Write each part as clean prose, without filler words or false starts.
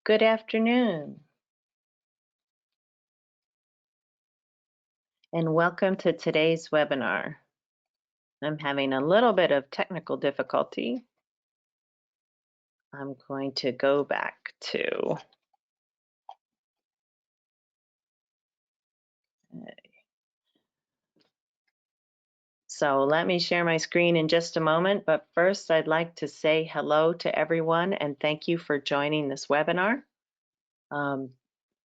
Good afternoon, and welcome to today's webinar. I'm having a little bit of technical difficulty. I'm going to go back to So let me share my screen in just a moment, but first I'd like to say hello to everyone and thank you for joining this webinar.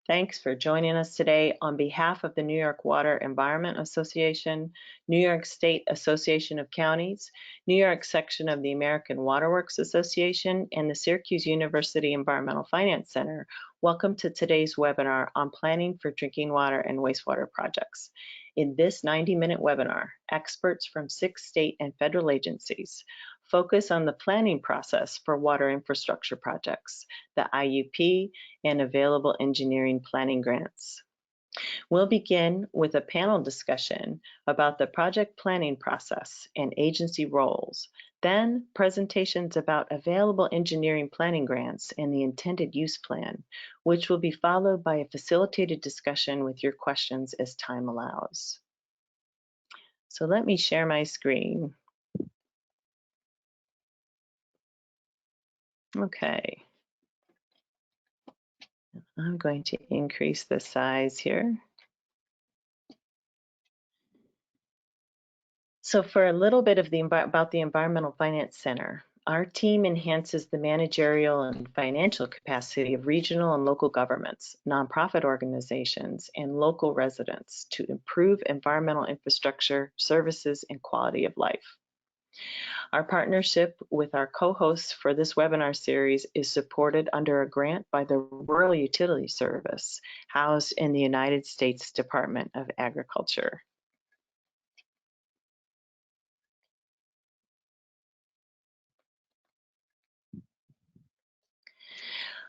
Thanks for joining us today on behalf of the New York Water Environment Association, New York State Association of Counties, New York section of the American Waterworks Association, and the Syracuse University Environmental Finance Center. Welcome to today's webinar on planning for drinking water and wastewater projects. In this 90-minute webinar, experts from 6 state and federal agencies focus on the planning process for water infrastructure projects, the IUP, and available engineering planning grants. We'll begin with a panel discussion about the project planning process and agency roles, then presentations about available engineering planning grants and the intended use plan, which will be followed by a facilitated discussion with your questions as time allows. So let me share my screen. Okay. I'm going to increase the size here. So for a little bit of about the Environmental Finance Center, our team enhances the managerial and financial capacity of regional and local governments, nonprofit organizations, and local residents to improve environmental infrastructure, services, and quality of life. Our partnership with our co-hosts for this webinar series is supported under a grant by the Rural Utility Service, housed in the United States Department of Agriculture.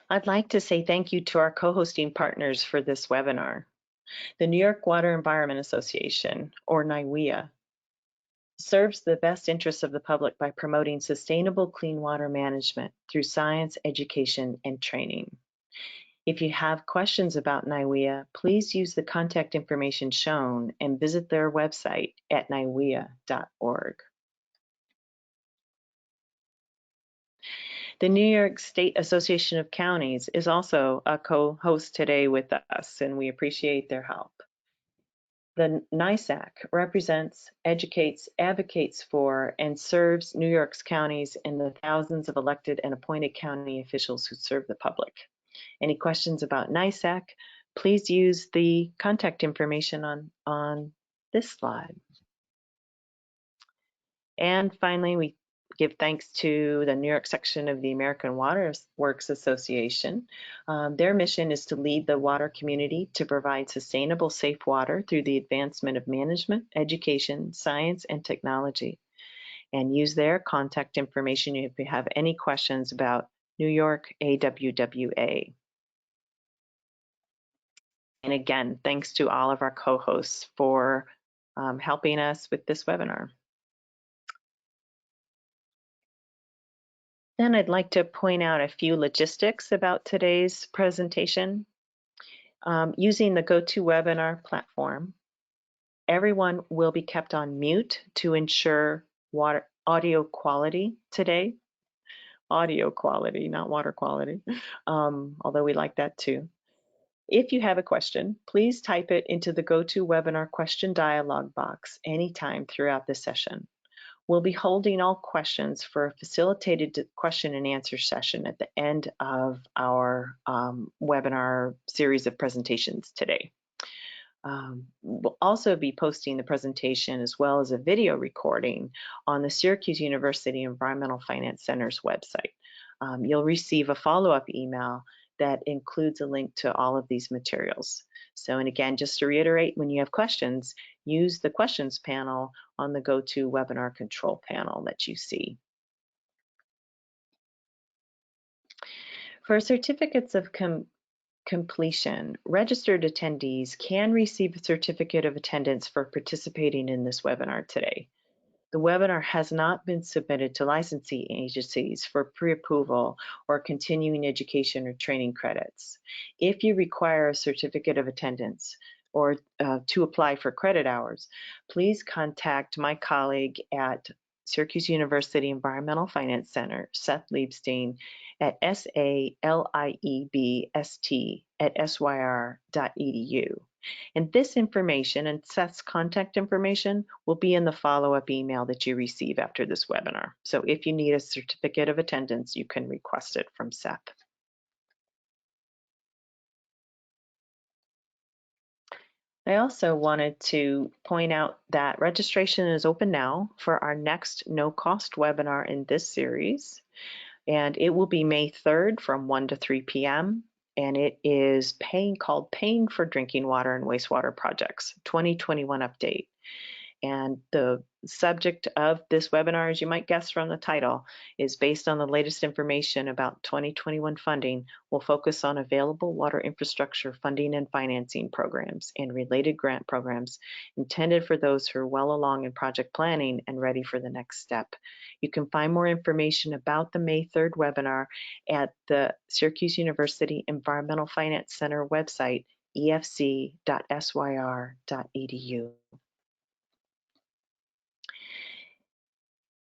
I'd like to say thank you to our co-hosting partners for this webinar. The New York Water Environment Association, or NYWEA, serves the best interests of the public by promoting sustainable clean water management through science, education, and training. If you have questions about NYWEA, please use the contact information shown and visit their website at nywea.org. The New York State Association of Counties is also a co-host today with us, and we appreciate their help. The NYSAC represents, educates, advocates for, and serves New York's counties and the thousands of elected and appointed county officials who serve the public. Any questions about NYSAC, please use the contact information on this slide. And finally, we give thanks to the New York section of the American Waterworks Association. Their mission is to lead the water community to provide sustainable, safe water through the advancement of management, education, science, and technology. And use their contact information if you have any questions about New York AWWA. And again, thanks to all of our co-hosts for helping us with this webinar. Then I'd like to point out a few logistics about today's presentation. Using the GoToWebinar platform, everyone will be kept on mute to ensure audio quality today. Audio quality, not water quality, although we like that too. If you have a question, please type it into the GoToWebinar question dialog box anytime throughout the session. We'll be holding all questions for a facilitated question and answer session at the end of our webinar series of presentations today. We'll also be posting the presentation as well as a video recording on the Syracuse University Environmental Finance Center's website. You'll receive a follow-up email that includes a link to all of these materials. So, and again, just to reiterate, when you have questions, use the questions panel on the GoToWebinar control panel that you see. For certificates of completion, registered attendees can receive a certificate of attendance for participating in this webinar today. The webinar has not been submitted to licensing agencies for pre-approval or continuing education or training credits. If you require a certificate of attendance or to apply for credit hours, please contact my colleague at Syracuse University Environmental Finance Center, Seth Liebstein, at saliebst@syr.edu. And this information and Seth's contact information will be in the follow-up email that you receive after this webinar. So if you need a certificate of attendance, you can request it from Seth. I also wanted to point out that registration is open now for our next no-cost webinar in this series. And it will be May 3rd from 1 to 3 p.m. And it is called Paying for Drinking Water and Wastewater Projects 2021 Update. And the subject of this webinar, as you might guess from the title, is based on the latest information about 2021 funding. Will focus on available water infrastructure funding and financing programs and related grant programs intended for those who are well along in project planning and ready for the next step. You can find more information about the May 3rd webinar at the Syracuse University Environmental Finance Center website, efc.syr.edu.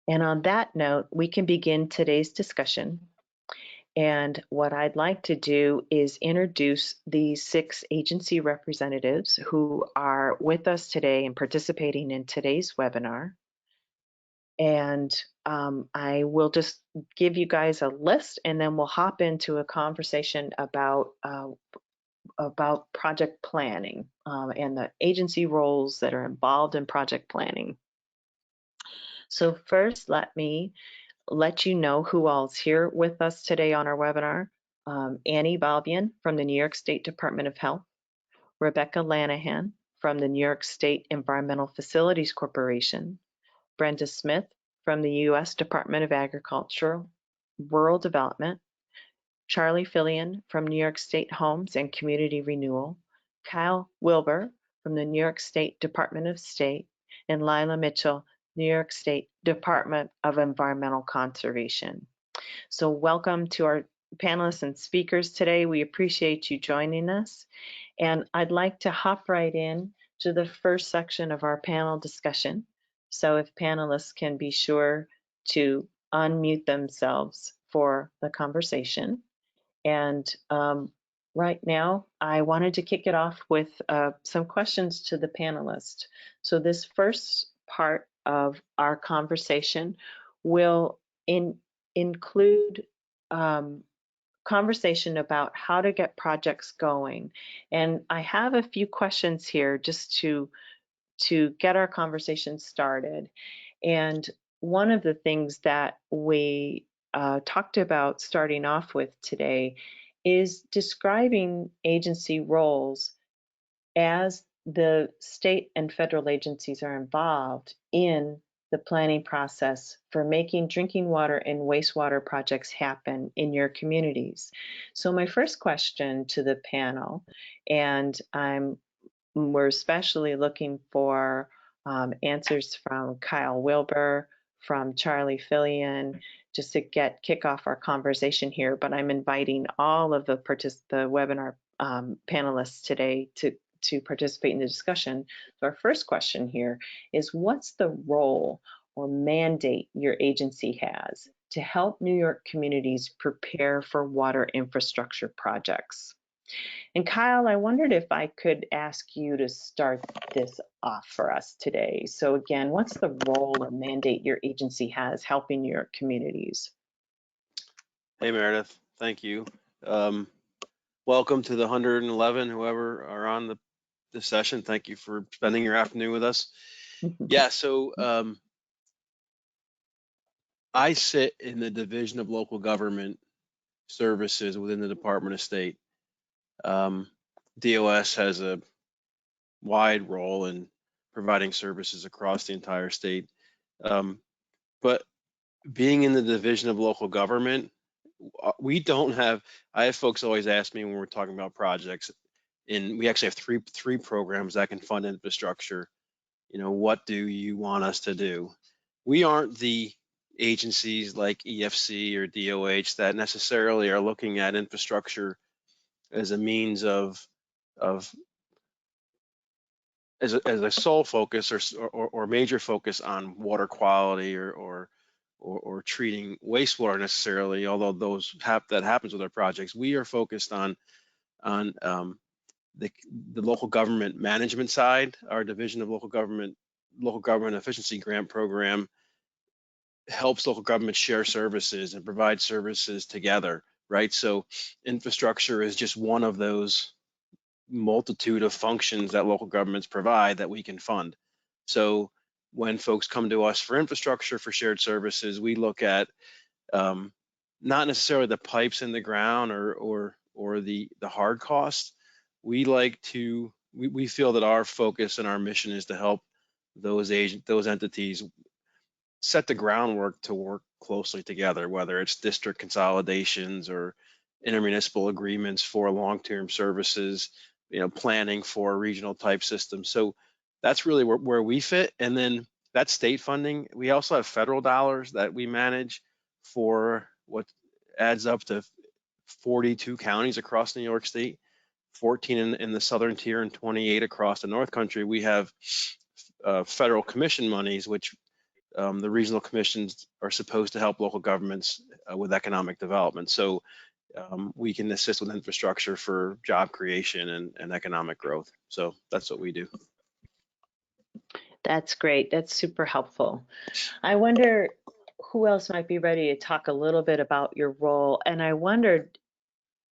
And on that note, we can begin today's discussion. And what I'd like to do is introduce the 6 agency representatives who are with us today and participating in today's webinar. And I will just give you guys a list, and then we'll hop into a conversation about project planning and the agency roles that are involved in project planning. So first, let me let you know who all's here with us today on our webinar. Annie Balbian from the New York State Department of Health, Rebecca Lanahan from the New York State Environmental Facilities Corporation, Brenda Smith from the U.S. Department of Agriculture, Rural Development, Charlie Fillion from New York State Homes and Community Renewal, Kyle Wilbur from the New York State Department of State, and Lila Mitchell, New York State Department of Environmental Conservation. So welcome to our panelists and speakers today. We appreciate you joining us. And I'd like to hop right in to the first section of our panel discussion. So if panelists can be sure to unmute themselves for the conversation. And right now, I wanted to kick it off with some questions to the panelists. So this first part of our conversation will include conversation about how to get projects going. And I have a few questions here just to get our conversation started. And one of the things that we talked about starting off with today is describing agency roles as the state and federal agencies are involved in the planning process for making drinking water and wastewater projects happen in your communities. So my first question to the panel, and we're especially looking for answers from Kyle Wilbur, from Charlie Fillion, just to kick off our conversation here. But I'm inviting all of the webinar panelists today to participate in the discussion. So our first question here is, what's the role or mandate your agency has to help New York communities prepare for water infrastructure projects? And Kyle, I wondered if I could ask you to start this off for us today. So again, what's the role or mandate your agency has helping New York communities? Hey, Meredith, thank you. Welcome to the 111, whoever are on the session. Thank you for spending your afternoon with us. Yeah, so I sit in the Division of Local Government Services within the Department of State. DOS has a wide role in providing services across the entire state. But being in the Division of Local Government, I have folks always ask me when we're talking about projects, and we actually have three programs that can fund infrastructure. You know, what do you want us to do? we aren't the agencies like EFC or DOH that necessarily are looking at infrastructure as a means of as a sole focus or major focus on water quality or treating wastewater necessarily, although that happens with our projects. We are focused on the local government management side. Our division of local government efficiency grant program helps local governments share services and provide services together, right? So infrastructure is just one of those multitude of functions that local governments provide that we can fund. So when folks come to us for infrastructure, for shared services, we look at not necessarily the pipes in the ground or the hard costs. We feel that our focus and our mission is to help those entities set the groundwork to work closely together, whether it's district consolidations or intermunicipal agreements for long-term services, planning for regional type systems. So that's really where we fit. And then that's state funding. We also have federal dollars that we manage for what adds up to 42 counties across New York State, 14 in the southern tier and 28 across the North Country. We have federal commission monies, which the regional commissions are supposed to help local governments with economic development. So we can assist with infrastructure for job creation and economic growth. So that's what we do. That's great. That's super helpful. I wonder who else might be ready to talk a little bit about your role. And I wondered,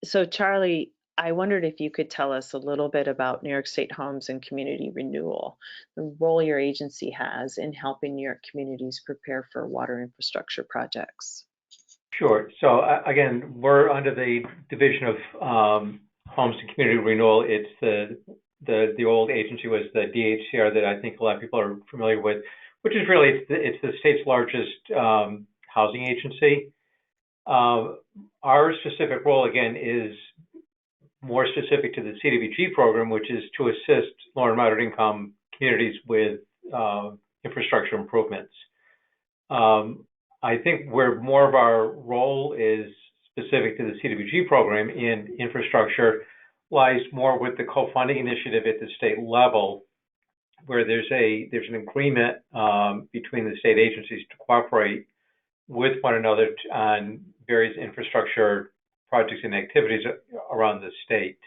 so Charlie, I wondered if you could tell us a little bit about New York State Homes and Community Renewal, the role your agency has in helping New York communities prepare for water infrastructure projects. Sure. So again, we're under the Division of Homes and Community Renewal. It's the old agency was the DHCR that I think a lot of people are familiar with, which is really it's the state's largest housing agency. Our specific role again is more specific to the CDBG program, which is to assist low and moderate income communities with infrastructure improvements. I think where more of our role is specific to the CDBG program in infrastructure lies more with the co-funding initiative at the state level, where there's an agreement between the state agencies to cooperate with one another on various infrastructure projects and activities around the state.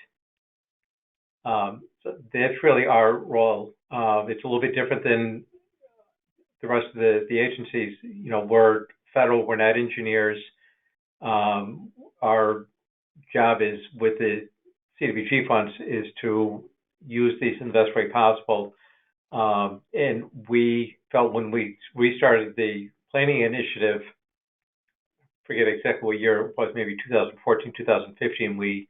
So that's really our role. It's a little bit different than the rest of the agencies. We're federal, we're not engineers. Our job is with the CDBG funds is to use these in the best way possible. And we felt when we restarted the planning initiative, forget exactly what year it was, maybe 2014, 2015, we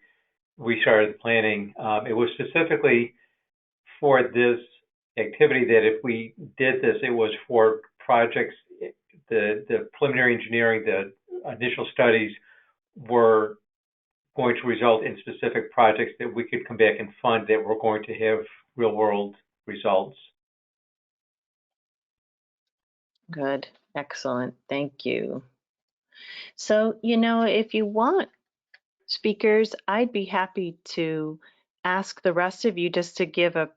restarted the planning. It was specifically for this activity that if we did this, it was for projects, the preliminary engineering, the initial studies were going to result in specific projects that we could come back and fund that were going to have real world results. Good. Excellent. Thank you. So, if you want, speakers, I'd be happy to ask the rest of you just to give a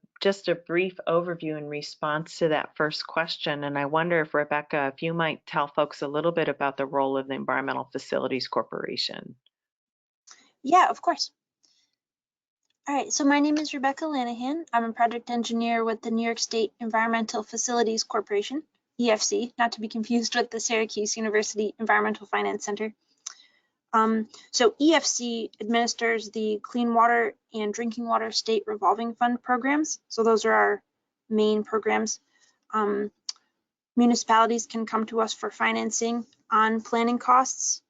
brief overview in response to that first question. And I wonder if Rebecca, if you might tell folks a little bit about the role of the Environmental Facilities Corporation. Yeah, of course. All right, so my name is Rebecca Lanahan. I'm a project engineer with the New York State Environmental Facilities Corporation, EFC, not to be confused with the Syracuse University Environmental Finance Center. So EFC administers the Clean Water and Drinking Water State Revolving Fund programs. So those are our main programs. Municipalities can come to us for financing on planning costs,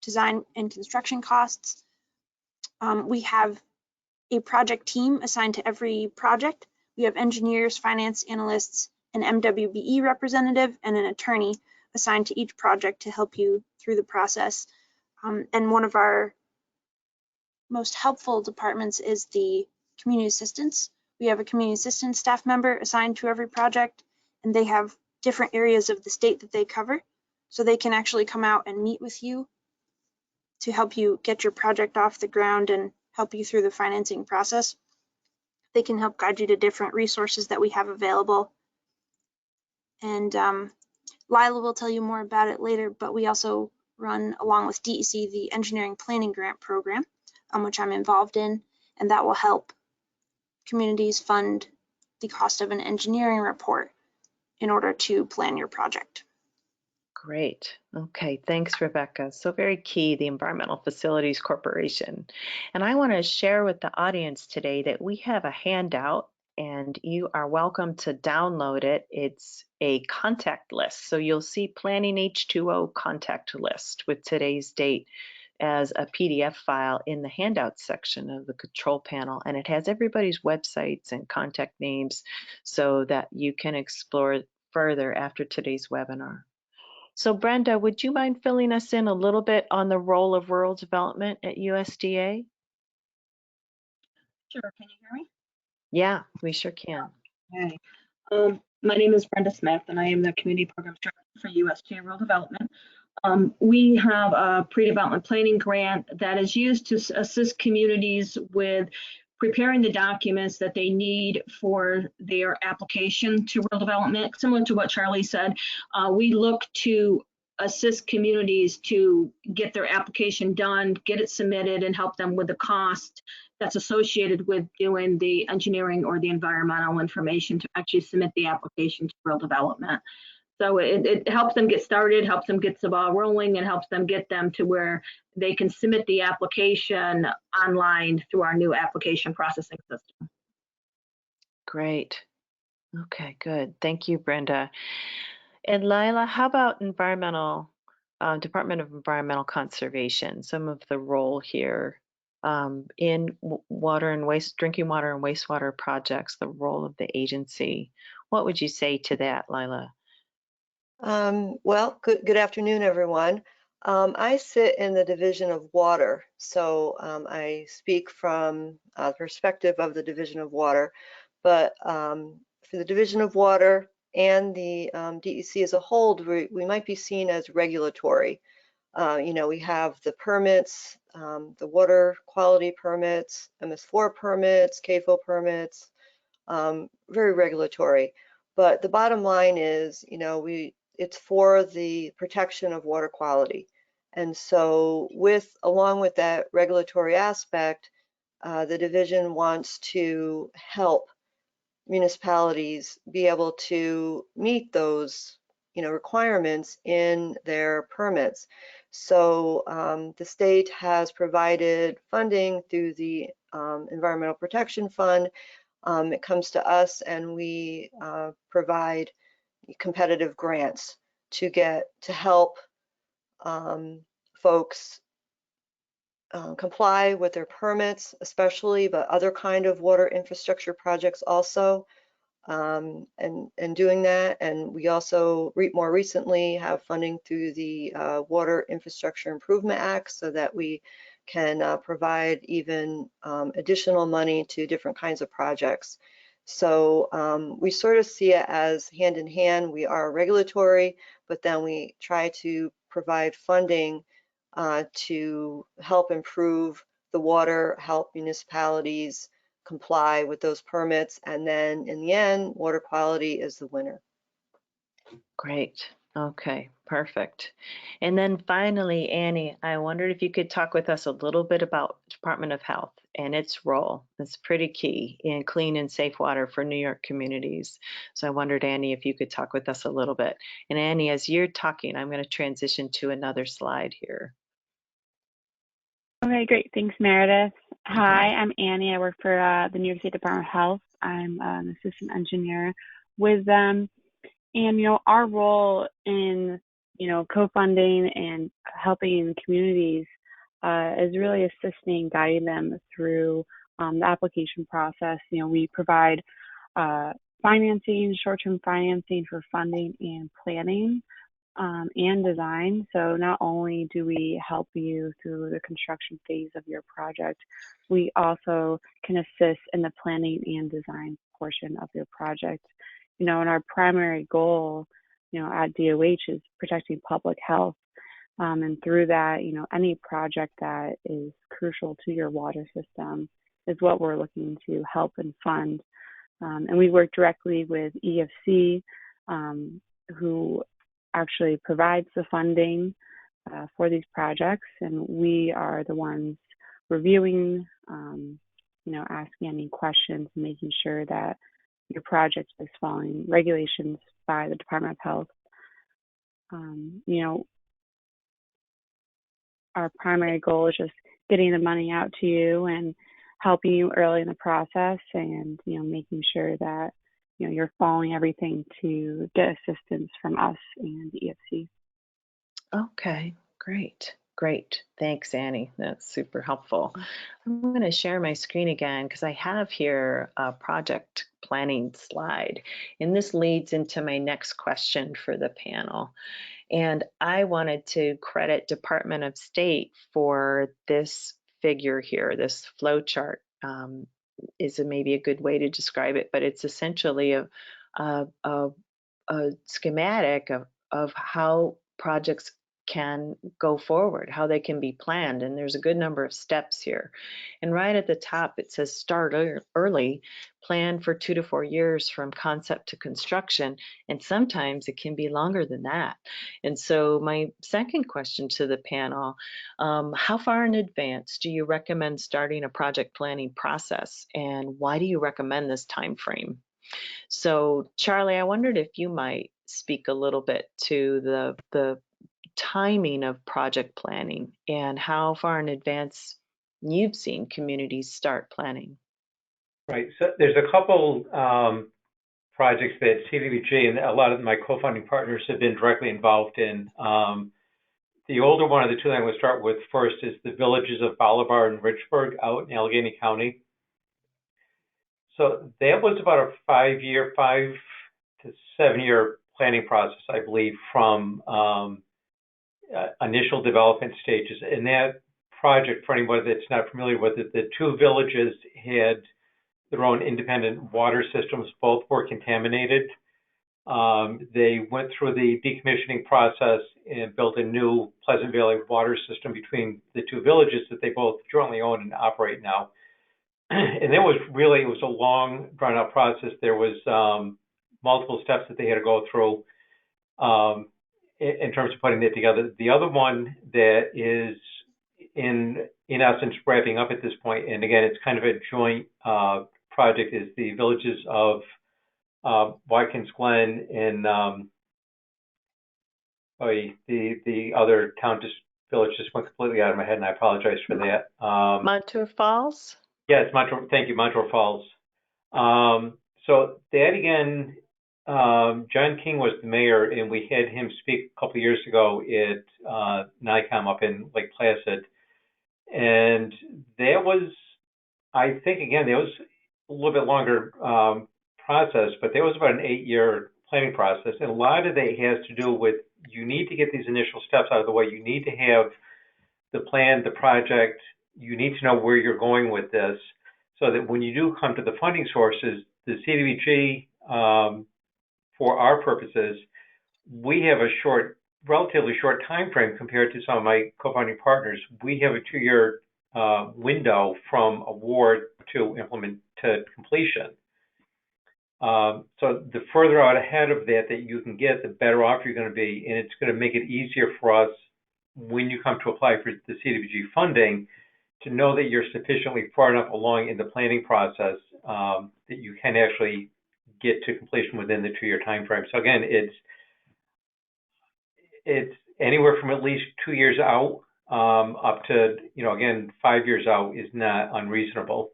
design and construction costs. We have a project team assigned to every project. We have engineers, finance analysts, an MWBE representative, and an attorney assigned to each project to help you through the process. And one of our most helpful departments is the community assistance. We have a community assistance staff member assigned to every project, and they have different areas of the state that they cover. So they can actually come out and meet with you to help you get your project off the ground and help you through the financing process. They can help guide you to different resources that we have available. And Lila will tell you more about it later, but we also run, along with DEC, the Engineering Planning Grant Program, which I'm involved in, and that will help communities fund the cost of an engineering report in order to plan your project. Great. Okay, thanks, Rebecca. So very key, the Environmental Facilities Corporation. And I want to share with the audience today that we have a handout and you are welcome to download it. It's a contact list. So you'll see Planning H2O contact list with today's date as a PDF file in the handout section of the control panel. And it has everybody's websites and contact names so that you can explore further after today's webinar. So Brenda, would you mind filling us in a little bit on the role of rural development at USDA? Sure, can you hear me? Yeah, we sure can. Okay. My name is Brenda Smith, and I am the Community Programs Director for USDA Rural Development. We have a pre-development planning grant that is used to assist communities with preparing the documents that they need for their application to rural development. Similar to what Charlie said, we look to assist communities to get their application done, get it submitted, and help them with the cost that's associated with doing the engineering or the environmental information to actually submit the application to rural development. So it helps them get started, helps them get the ball rolling, and helps them get them to where they can submit the application online through our new application processing system. Great. Okay, good. Thank you, Brenda. And Lila, how about environmental, Department of Environmental Conservation, some of the role here in water and waste, drinking water and wastewater projects, the role of the agency. What would you say to that, Lila? Well, good afternoon, everyone. I sit in the Division of Water, so I speak from the perspective of the Division of Water, but for the Division of Water and the DEC as a whole, we might be seen as regulatory. You know, we have the permits, the water quality permits, MS4 permits, CAFO permits, very regulatory. But the bottom line is, you know, it's for the protection of water quality. And so along with that regulatory aspect, the division wants to help municipalities be able to meet those, you know, requirements in their permits. So the state has provided funding through the Environmental Protection Fund. It comes to us and we provide competitive grants to help folks comply with their permits, especially, but other kind of water infrastructure projects also, and doing that. And we also more recently have funding through the Water Infrastructure Improvement Act so that we can provide even additional money to different kinds of projects. So we sort of see it as hand in hand. We are regulatory, but then we try to provide funding to help improve the water, help municipalities comply with those permits, and then in the end, water quality is the winner. Great. Okay, perfect. And then finally, Annie, I wondered if you could talk with us a little bit about Department of Health and its role. It's pretty key in clean and safe water for New York communities. So I wondered, Annie, if you could talk with us a little bit. And Annie, as you're talking, I'm going to transition to another slide here. Okay, great. Thanks, Meredith. Hi, I'm Annie. I work for the New York State Department of Health. I'm an assistant engineer with them. And, you know, our role in, you know, co-funding and helping communities is really assisting, guiding them through the application process. You know, we provide financing, short-term financing for funding and planning and design. So not only do we help you through the construction phase of your project, we also can assist in the planning and design portion of your project. You know, and our primary goal at DOH is protecting public health. And through that, any project that is crucial to your water system is what we're looking to help and fund. And we work directly with EFC, who actually provides the funding for these projects. And we are the ones reviewing, asking any questions, making sure that your project is following regulations by the Department of Health. Our primary goal is just getting the money out to you and helping you early in the process, and making sure that you're following everything to get assistance from us and the EFC. Okay, great. Thanks, Annie. That's super helpful. I'm going to share my screen again because I have here a project planning slide, and this leads into my next question for the panel. And I wanted to credit Department of State for this figure here, this flow chart. Is maybe a good way to describe it, but it's essentially a schematic of how projects can go forward, how they can be planned. And there's a good number of steps here. And right at the top, it says start early, plan for 2 to 4 years from concept to construction. And sometimes it can be longer than that. And so my second question to the panel, how far in advance do you recommend starting a project planning process? And why do you recommend this time frame? So Charlie, I wondered if you might speak a little bit to the timing of project planning and how far in advance you've seen communities start planning. Right. So there's a couple projects that CDBG and a lot of my co-funding partners have been directly involved in. The older one of the two that I'm going to start with first is the villages of Bolivar and Richburg out in Allegheny County. So that was about a 5 to 7 year planning process, I believe, from initial development stages. And that project, for anybody that's not familiar with it, the two villages had their own independent water systems. Both were contaminated. They went through the decommissioning process and built a new Pleasant Valley water system between the two villages that they both jointly own and operate now. And it was a long, drawn out process. There was multiple steps that they had to go through in terms of putting it together. The other one that is in essence wrapping up at this point, and again, it's kind of a joint project, is the villages of Watkins Glen and the other town village just went completely out of my head, and I apologize for that. Montour Falls? Yes, thank you, Montour Falls. So that again, John King was the mayor, and we had him speak a couple of years ago at NICOM up in Lake Placid. And that was, I think, again, that was a little bit longer process, but that was about an 8-year planning process. And a lot of that has to do with, you need to get these initial steps out of the way. You need to have the plan, the project. You need to know where you're going with this so that when you do come to the funding sources, the CDBG, for our purposes, we have a relatively short time frame compared to some of my co-funding partners. We have a 2-year window from award to implement to completion. So the further out ahead of that you can get, the better off you're going to be, and it's going to make it easier for us when you come to apply for the CDBG funding to know that you're sufficiently far enough along in the planning process that you can actually get to completion within the 2-year time frame. So again, it's anywhere from at least 2 years out up to, again, 5 years out is not unreasonable.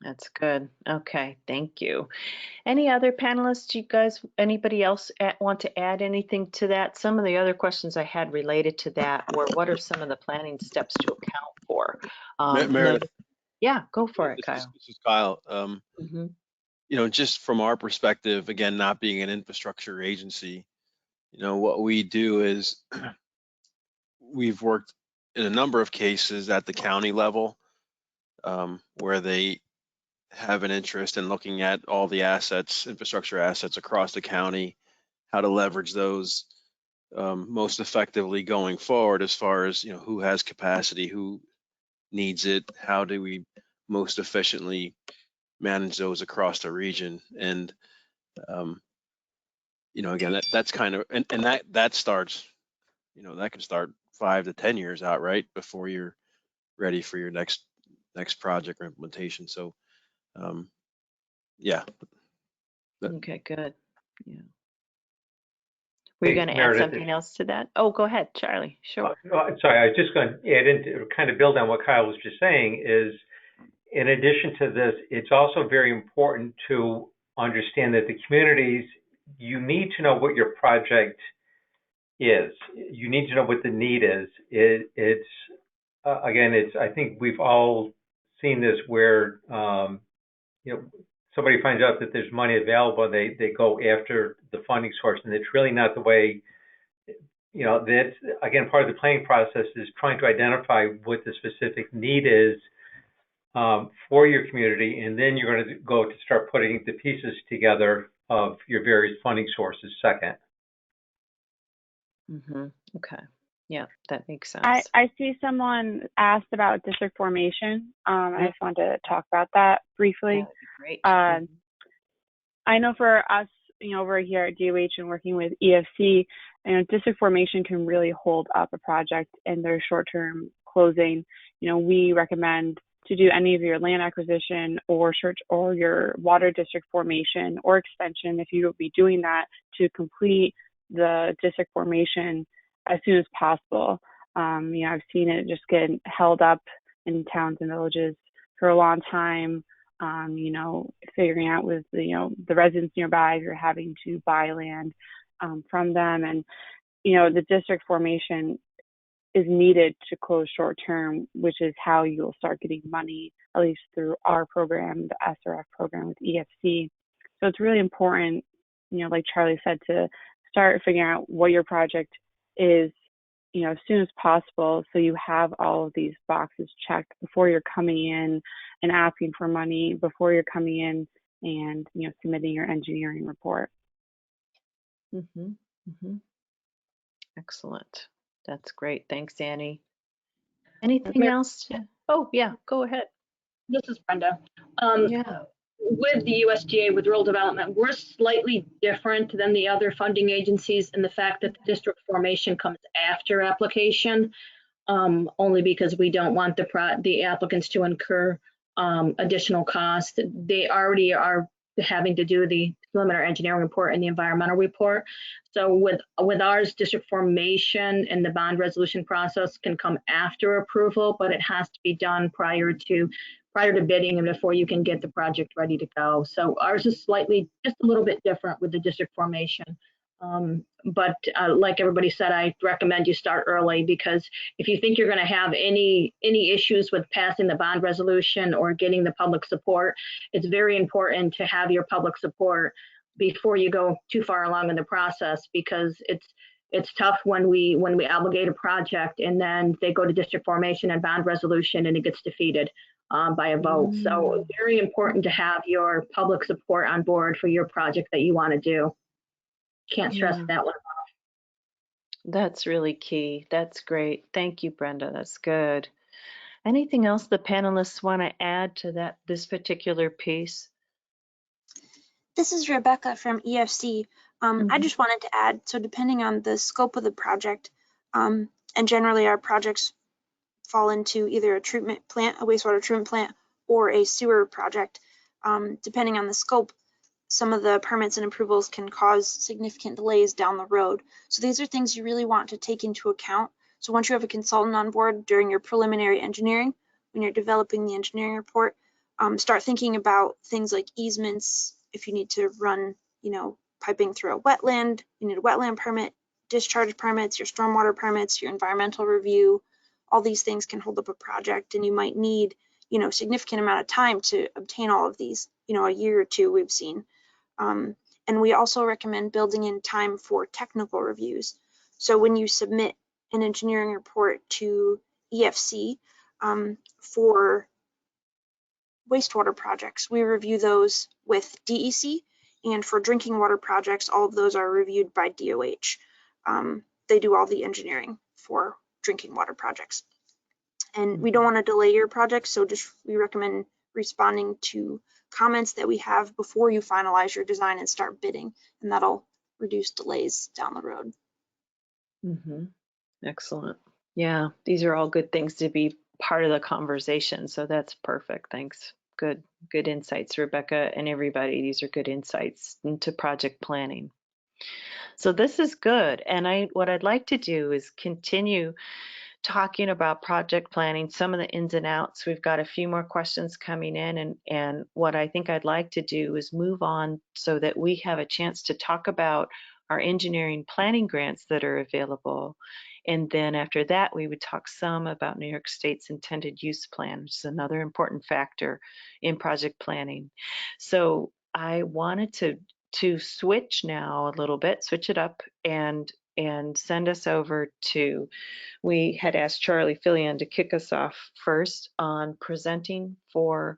That's good. Okay, thank you. Any other panelists, anybody else want to add anything to that? Some of the other questions I had related to that were, what are some of the planning steps to account for? Meredith. Yeah, go for it, Kyle. This is Kyle. Just from our perspective, again, not being an infrastructure agency, what we do is we've worked in a number of cases at the county level where they have an interest in looking at all the assets, infrastructure assets across the county, how to leverage those most effectively going forward, as far as, who has capacity, who needs it, how do we most efficiently manage those across the region. And again, that's kind of, and that starts, that can start 5 to 10 years out, right, before you're ready for your next project or implementation. So yeah. Okay, good. Yeah. Were you Hey, going to add Meredith, something else to that? Oh, go ahead, Charlie. Sure. Sorry, I was just going to add into, kind of build on what Kyle was just saying, is in addition to this, it's also very important to understand that the communities, you need to know what your project is. You need to know what the need is. I think we've all seen this where, somebody finds out that there's money available, they go after the funding source, and it's really not the way. That's, again, part of the planning process is trying to identify what the specific need is for your community, and then you're going to go to start putting the pieces together of your various funding sources second. Okay. Yeah, that makes sense. I see someone asked about district formation. I just wanted to talk about that briefly. That would be great. I know for us, over here at DOH and working with EFC, district formation can really hold up a project in their short-term closing. We recommend to do any of your land acquisition or your water district formation or extension, if you will be doing that, to complete the district formation as soon as possible. I've seen it just get held up in towns and villages for a long time. Figuring out with the residents nearby if you're having to buy land from them, and the district formation is needed to close short term, which is how you'll start getting money, at least through our program, the SRF program with EFC. So it's really important, like Charlie said, to start figuring out what your project is, as soon as possible, so you have all of these boxes checked before you're coming in and asking for money, before you're coming in and submitting your engineering report. Excellent. That's great. Thanks, Annie. Anything else? Oh, yeah, go ahead. This is Brenda. Yeah. With the USDA, with rural development, we're slightly different than the other funding agencies in the fact that the district formation comes after application, only because we don't want the applicants to incur additional costs. They already are having to do the preliminary engineering report and the environmental report. So with ours, district formation and the bond resolution process can come after approval, but it has to be done prior to bidding and before you can get the project ready to go. So ours is just a little bit different with the district formation. But like everybody said, I recommend you start early, because if you think you're going to have any issues with passing the bond resolution or getting the public support, it's very important to have your public support before you go too far along in the process, because it's tough when we obligate a project and then they go to district formation and bond resolution and it gets defeated by a vote. So very important to have your public support on board for your project that you want to do. Can't stress that one. That's really key. That's great. Thank you, Brenda. That's good. Anything else the panelists want to add to this particular piece? This is Rebecca from EFC. I just wanted to add, so depending on the scope of the project, and generally our projects fall into either a treatment plant, a wastewater treatment plant, or a sewer project. Depending on the scope, some of the permits and approvals can cause significant delays down the road. So these are things you really want to take into account. So once you have a consultant on board during your preliminary engineering, when you're developing the engineering report, start thinking about things like easements. If you need to run, piping through a wetland, you need a wetland permit, discharge permits, your stormwater permits, your environmental review. All these things can hold up a project, and you might need, significant amount of time to obtain all of these, a year or two we've seen. And we also recommend building in time for technical reviews. So when you submit an engineering report to EFC for wastewater projects, we review those with DEC, and for drinking water projects, all of those are reviewed by DOH. They do all the engineering for drinking water projects. And we don't want to delay your project, so we recommend responding to comments that we have before you finalize your design and start bidding, and that'll reduce delays down the road. Excellent. Yeah, these are all good things to be part of the conversation, so that's perfect. Thanks. Good insights, Rebecca, and everybody. These are good insights into project planning. So this is good, and what I'd like to do is continue talking about project planning, some of the ins and outs. We've got a few more questions coming in, and what I think I'd like to do is move on so that we have a chance to talk about our engineering planning grants that are available. And then after that, we would talk some about New York State's intended use plan, which is another important factor in project planning. So I wanted to switch now a little bit, switch it up and send us over to, we had asked Charlie Fillion to kick us off first on presenting for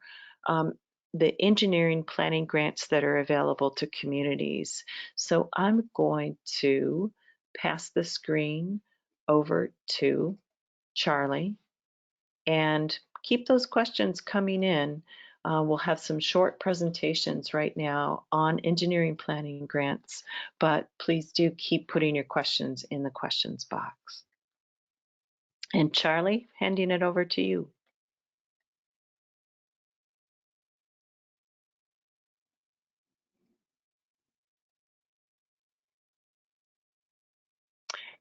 the engineering planning grants that are available to communities. So I'm going to pass the screen over to Charlie and keep those questions coming in. We'll have some short presentations right now on engineering planning grants, but please do keep putting your questions in the questions box. And Charlie, handing it over to you.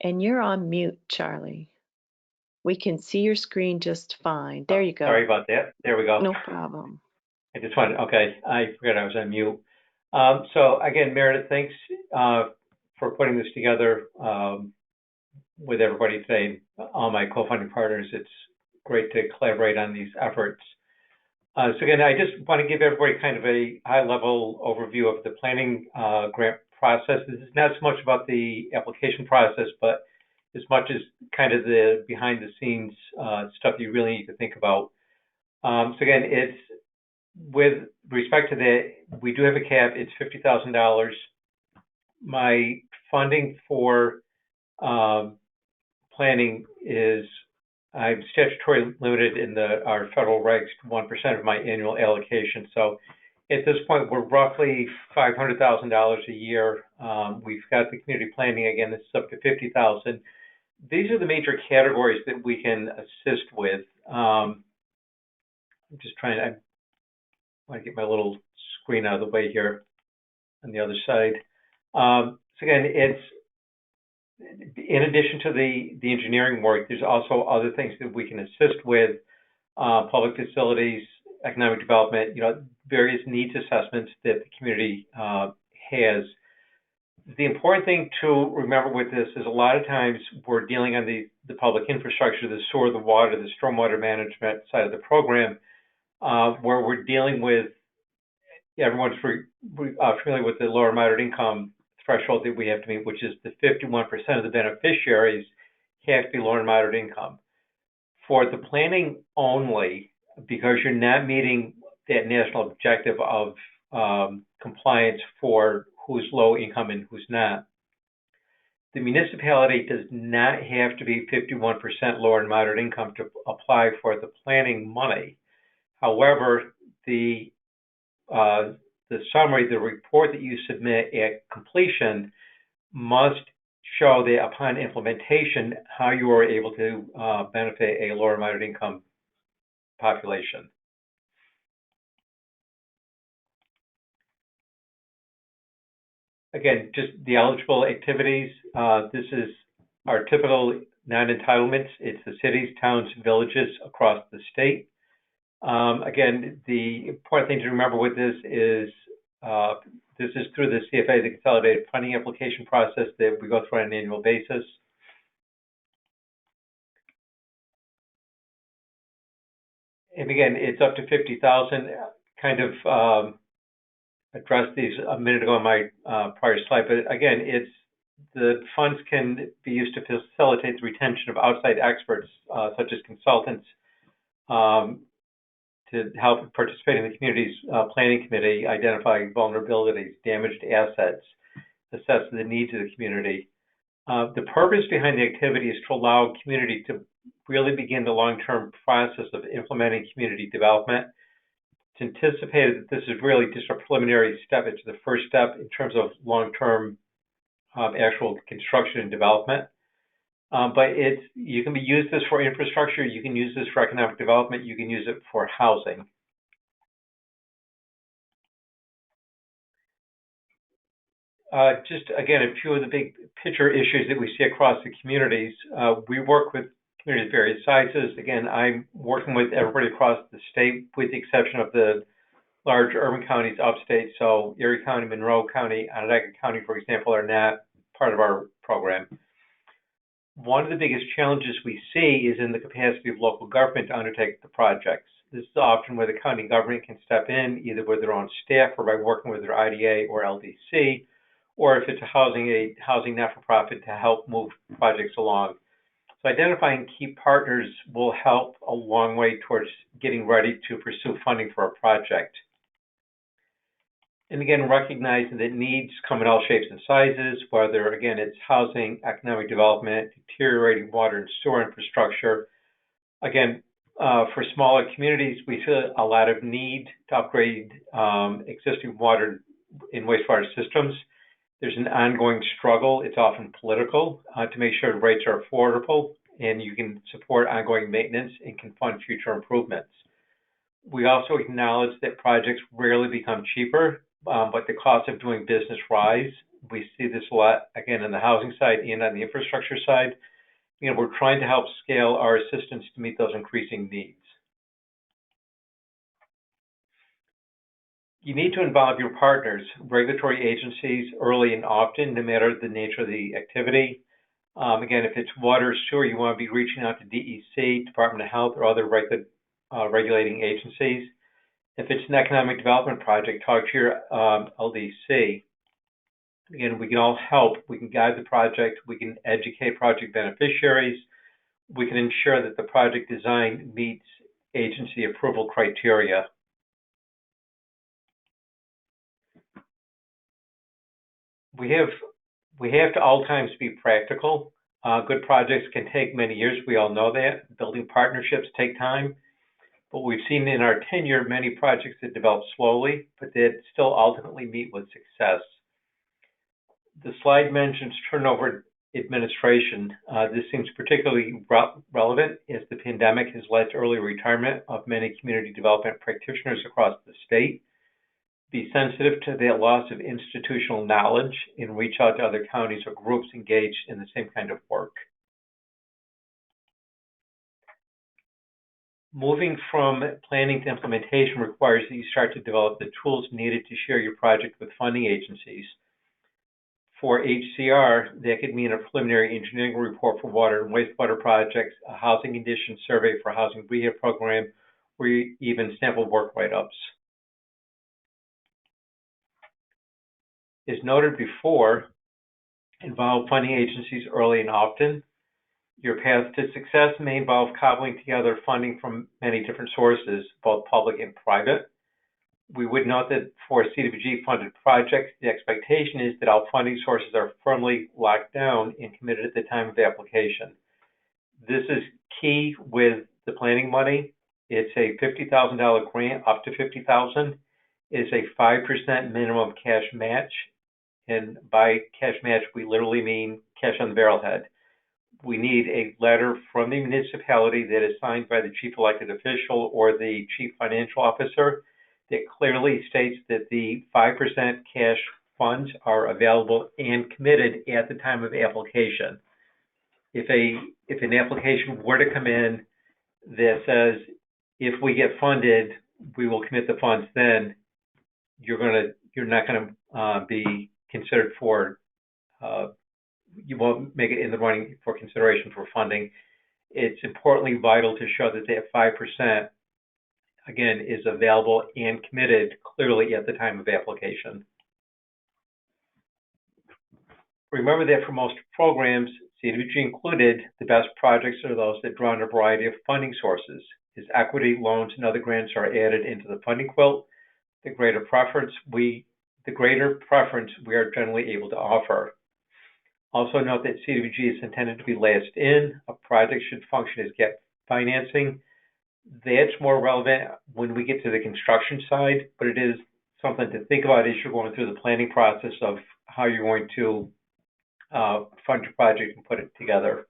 And you're on mute, Charlie. We can see your screen just fine. There you go. Sorry about that. There we go. No problem. I just wanted, okay, I forgot I was on mute. So again, Meredith, thanks for putting this together with everybody today, all my co-funding partners. It's great to collaborate on these efforts. So again, I just want to give everybody kind of a high-level overview of the planning grant process. This is not so much about the application process, but as much as kind of the behind-the-scenes stuff you really need to think about. So again, it's with respect to that, we do have a cap. It's $50,000. My funding for planning is, I'm statutory limited in our federal regs to 1% of my annual allocation. So at this point, we're roughly $500,000 a year. We've got the community planning, again, this is up to $50,000. These are the major categories that we can assist with. I'm just trying to, I want to get my little screen out of the way here on the other side. So again, it's, in addition to the engineering work, there's also other things that we can assist with, public facilities, economic development, various needs assessments that the community has. The important thing to remember with this is a lot of times we're dealing on the public infrastructure, the sewer, the water, the stormwater management side of the program, where we're dealing with, everyone's familiar with the lower moderate income threshold that we have to meet, which is the 51% of the beneficiaries have to be lower and moderate income. For the planning only, because you're not meeting that national objective of compliance for who's low income and who's not, the municipality does not have to be 51% lower and moderate income to apply for the planning money. However, the summary, the report that you submit at completion must show that upon implementation, how you are able to benefit a lower moderate income population. Again, just the eligible activities. This is our typical non-entitlements. It's the cities, towns, villages across the state. Again, the important thing to remember with this is through the CFA, the Consolidated Funding Application process that we go through on an annual basis. And again, it's up to 50,000. Kind of addressed these a minute ago on my prior slide, but again, the funds can be used to facilitate the retention of outside experts, such as consultants, to help participate in the community's planning committee, identify vulnerabilities, damaged assets, assess the needs of the community. The purpose behind the activity is to allow community to really begin the long-term process of implementing community development. It's anticipated that this is really just a preliminary step. It's the first step in terms of long-term actual construction and development. But you can use this for infrastructure, you can use this for economic development, you can use it for housing. Just again, a few of the big picture issues that we see across the communities. We work with communities of various sizes. Again, I'm working with everybody across the state, with the exception of the large urban counties upstate. So Erie County, Monroe County, Onondaga County, for example, are not part of our program. One of the biggest challenges we see is in the capacity of local government to undertake the projects. This is often where the county government can step in, either with their own staff or by working with their IDA or LDC, or if it's a housing not-for-profit to help move projects along. So identifying key partners will help a long way towards getting ready to pursue funding for a project. And again, recognizing that needs come in all shapes and sizes, whether, again, it's housing, economic development, deteriorating water and sewer infrastructure. Again, for smaller communities, we see a lot of need to upgrade existing water and wastewater systems. There's an ongoing struggle, it's often political, to make sure rates are affordable and you can support ongoing maintenance and can fund future improvements. We also acknowledge that projects rarely become cheaper, but the cost of doing business rise. We see this a lot, again, on the housing side and on the infrastructure side. You know, we're trying to help scale our assistance to meet those increasing needs. You need to involve your partners, regulatory agencies, early and often, no matter the nature of the activity. Again, if it's water or sewer, you want to be reaching out to DEC, Department of Health, or other regulating agencies. If it's an economic development project, talk to your LDC. Again, we can all help. We can guide the project. We can educate project beneficiaries. We can ensure that the project design meets agency approval criteria. We have to all times be practical. Good projects can take many years. We all know that. Building partnerships take time. But we've seen in our tenure many projects that develop slowly, but that still ultimately meet with success. The slide mentions turnover administration. This seems particularly relevant as the pandemic has led to early retirement of many community development practitioners across the state. Be sensitive to that loss of institutional knowledge and reach out to other counties or groups engaged in the same kind of work. Moving from planning to implementation requires that you start to develop the tools needed to share your project with funding agencies. For HCR, that could mean a preliminary engineering report for water and wastewater projects, a housing condition survey for a housing rehab program, or even sample work write-ups. As noted before, involve funding agencies early and often. Your path to success may involve cobbling together funding from many different sources, both public and private. We would note that for CDBG funded projects, the expectation is that all funding sources are firmly locked down and committed at the time of application. This is key with the planning money. It's a $50,000 grant, up to $50,000. It's a 5% minimum cash match. And by cash match, we literally mean cash on the barrelhead. We need a letter from the municipality that is signed by the chief elected official or the chief financial officer that clearly states that the 5% cash funds are available and committed at the time of application. If an application were to come in that says, if we get funded, we will commit the funds, then you're not going to be considered for, you won't make it in the running for consideration for funding. It's importantly vital to show that that 5%, again, is available and committed clearly at the time of application. Remember that for most programs, CDBG included, the best projects are those that draw on a variety of funding sources. is equity, loans, and other grants are added into the funding quilt. The greater preference we are generally able to offer. Also note that CDBG is intended to be last in. A project should function as gap financing. That's more relevant when we get to the construction side, but it is something to think about as you're going through the planning process of how you're going to fund your project and put it together.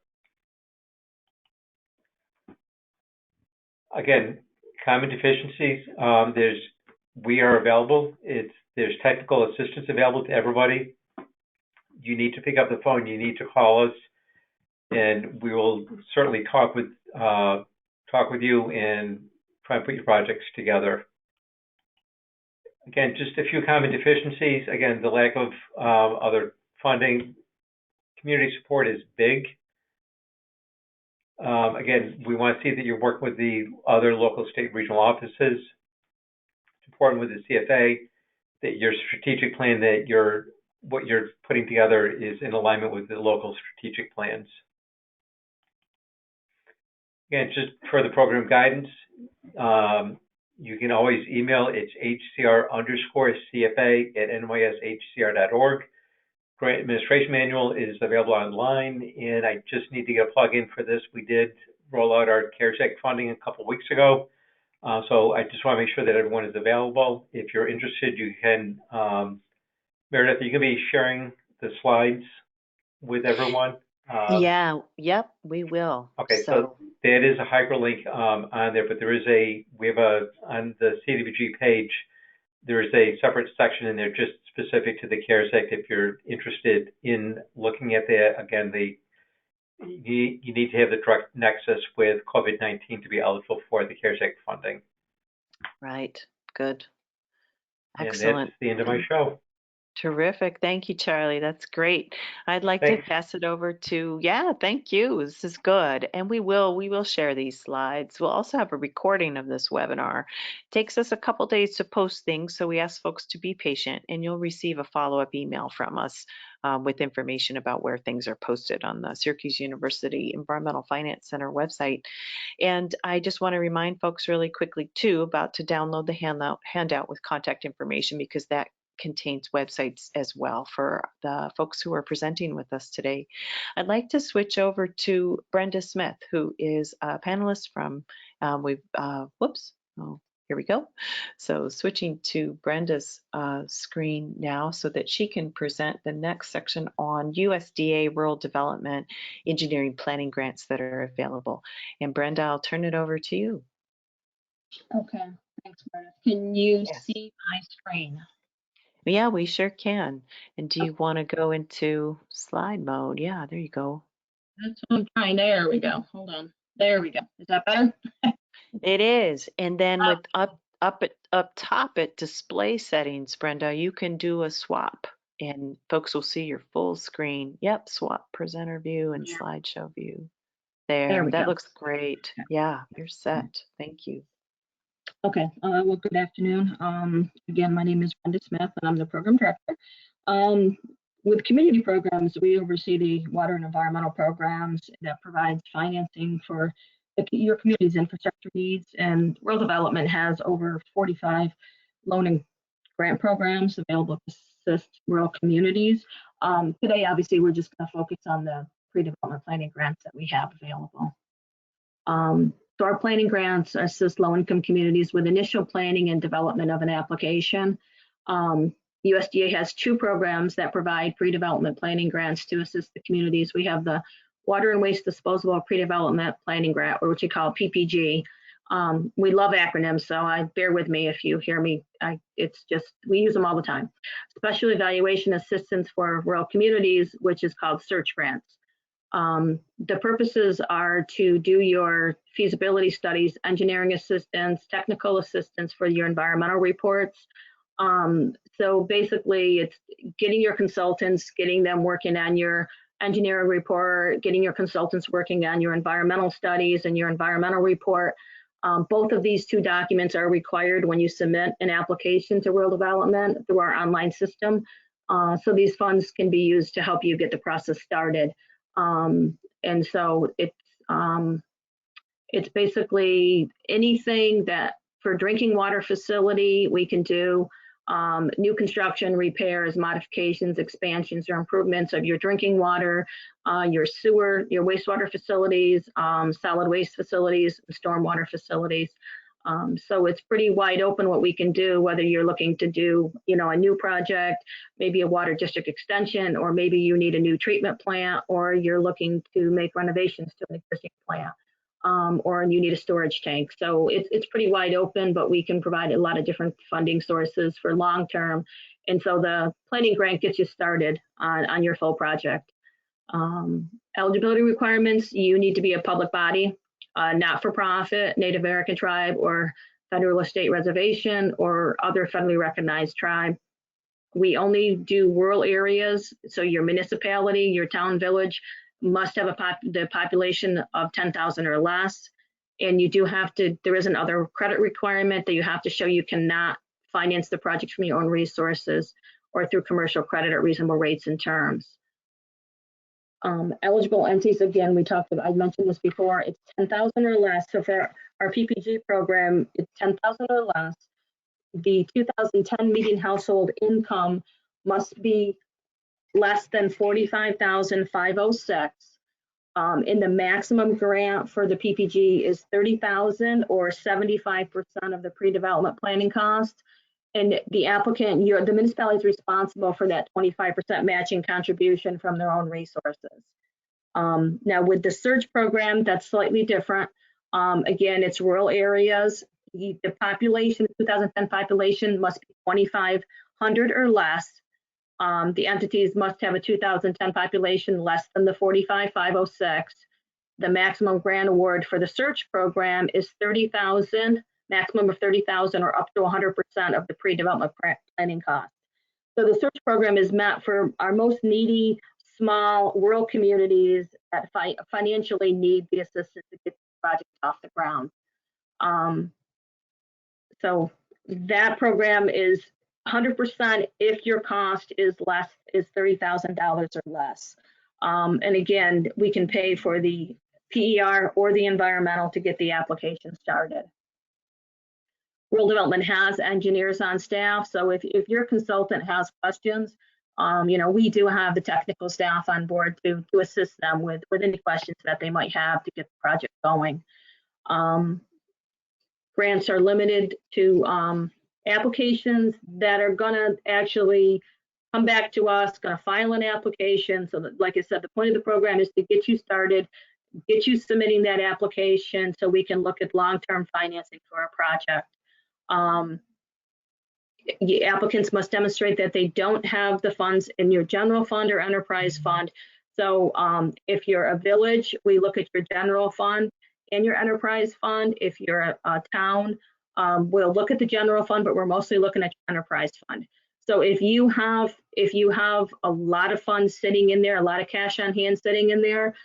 Again, common deficiencies, we are available. There's technical assistance available to everybody. You need to pick up the phone, you need to call us, and we will certainly talk with you and try and put your projects together. Again, just a few common deficiencies. Again, the lack of other funding. Community support is big. Again, we want to see that you're working with the other local, state, regional offices. It's important with the CFA that your strategic plan, that what you're putting together is in alignment with the local strategic plans. Again, just for the program guidance, you can always email. It's hcr_CFA@nyshcr.org. Grant Administration Manual is available online, and I just need to get a plug-in for this. We did roll out our CARES Act funding a couple of weeks ago, so I just want to make sure that everyone is available. If you're interested, you can, Meredith, you can be sharing the slides with everyone. Yep, we will. Okay, so that is a hyperlink on there, but we have on the CDBG page, there is a separate section in there just specific to the CARES Act. If you're interested in looking at that, again, you need to have the direct nexus with COVID-19 to be eligible for the CARES Act funding. Right, good. Excellent. And that's the end of my show. Terrific. Thank you, Charlie. That's great. I'd like to pass it over to, thank you. This is good. And we will share these slides. We'll also have a recording of this webinar. It takes us a couple days to post things, so we ask folks to be patient, and you'll receive a follow-up email from us with information about where things are posted on the Syracuse University Environmental Finance Center website. And I just want to remind folks really quickly too about to download the handout with contact information, because that contains websites as well for the folks who are presenting with us today. I'd like to switch over to Brenda Smith, who is a panelist from, here we go. So switching to Brenda's screen now so that she can present the next section on USDA Rural Development Engineering Planning grants that are available. And Brenda, I'll turn it over to you. Okay, thanks, Meredith. Can you see my screen? Yeah, we sure can. And do you want to go into slide mode? Yeah, there you go. That's what I'm trying. There we go. Hold on. There we go. Is that better? It is. And then with up top at display settings, Brenda, you can do a swap and folks will see your full screen. Yep, swap presenter view and slideshow view. There, that looks great. Yeah, you're set. Thank you. Okay, well, good afternoon. Again, my name is Brenda Smith, and I'm the program director. With community programs, we oversee the water and environmental programs that provides financing for your community's infrastructure needs, and rural development has over 45 loan and grant programs available to assist rural communities. Today, obviously, we're just going to focus on the pre-development planning grants that we have available. So our planning grants assist low-income communities with initial planning and development of an application. USDA has two programs that provide pre-development planning grants to assist the communities. We have the Water and Waste Disposal Pre-Development Planning Grant, or what you call PPG. We love acronyms, so bear with me if you hear me. It's just, we use them all the time. Special Evaluation Assistance for Rural Communities, which is called SEARCH grants. The purposes are to do your feasibility studies, engineering assistance, technical assistance for your environmental reports. So basically it's getting your consultants, getting them working on your engineering report, getting your consultants working on your environmental studies and your environmental report. Both of these two documents are required when you submit an application to rural development through our online system. So these funds can be used to help you get the process started. And so it's It's basically anything that for drinking water facility we can do, new construction, repairs, modifications, expansions, or improvements of your drinking water, your sewer, your wastewater facilities, solid waste facilities, stormwater facilities. So it's pretty wide open what we can do, whether you're looking to do, a new project, maybe a water district extension, or maybe you need a new treatment plant, or you're looking to make renovations to an existing plant, or you need a storage tank. So it's pretty wide open, but we can provide a lot of different funding sources for long term. And so the planning grant gets you started on your full project. Eligibility requirements, you need to be a public body, not-for-profit, Native American tribe, or federal or state reservation, or other federally recognized tribe. We only do rural areas, so your municipality, your town, village must have the population of 10,000 or less. And you do have to, there is another credit requirement that you have to show you cannot finance the project from your own resources or through commercial credit at reasonable rates and terms. Eligible entities, again, I mentioned this before, it's 10,000 or less. So for our PPG program, it's 10,000 or less. The 2010 median household income must be less than 45,506. And the maximum grant for the PPG is 30,000 or 75% of the pre-development planning cost. And the applicant, the municipality is responsible for that 25% matching contribution from their own resources. Now with the surge program, that's slightly different. Again, it's rural areas. The population, 2010 population must be 2,500 or less. The entities must have a 2010 population less than the 45,506. The maximum grant award for the search program is 30,000, maximum of 30,000 or up to 100% of the pre-development planning cost. So the search program is meant for our most needy, small rural communities that financially need the assistance to get the project off the ground. So that program is 100% if your cost is $30,000 or less. And again, we can pay for the PER or the environmental to get the application started. Rural development has engineers on staff, so if your consultant has questions, we do have the technical staff on board to assist them with any questions that they might have to get the project going. Grants are limited to applications that are gonna actually come back to us, gonna file an application. So that, like I said, the point of the program is to get you started, get you submitting that application so we can look at long-term financing for a project. Applicants must demonstrate that they don't have the funds in your general fund or enterprise fund. So if you're a village, we look at your general fund and your enterprise fund. If you're a town, we'll look at the general fund, but we're mostly looking at your enterprise fund. So if you have a lot of funds sitting in there, a lot of cash on hand sitting in there,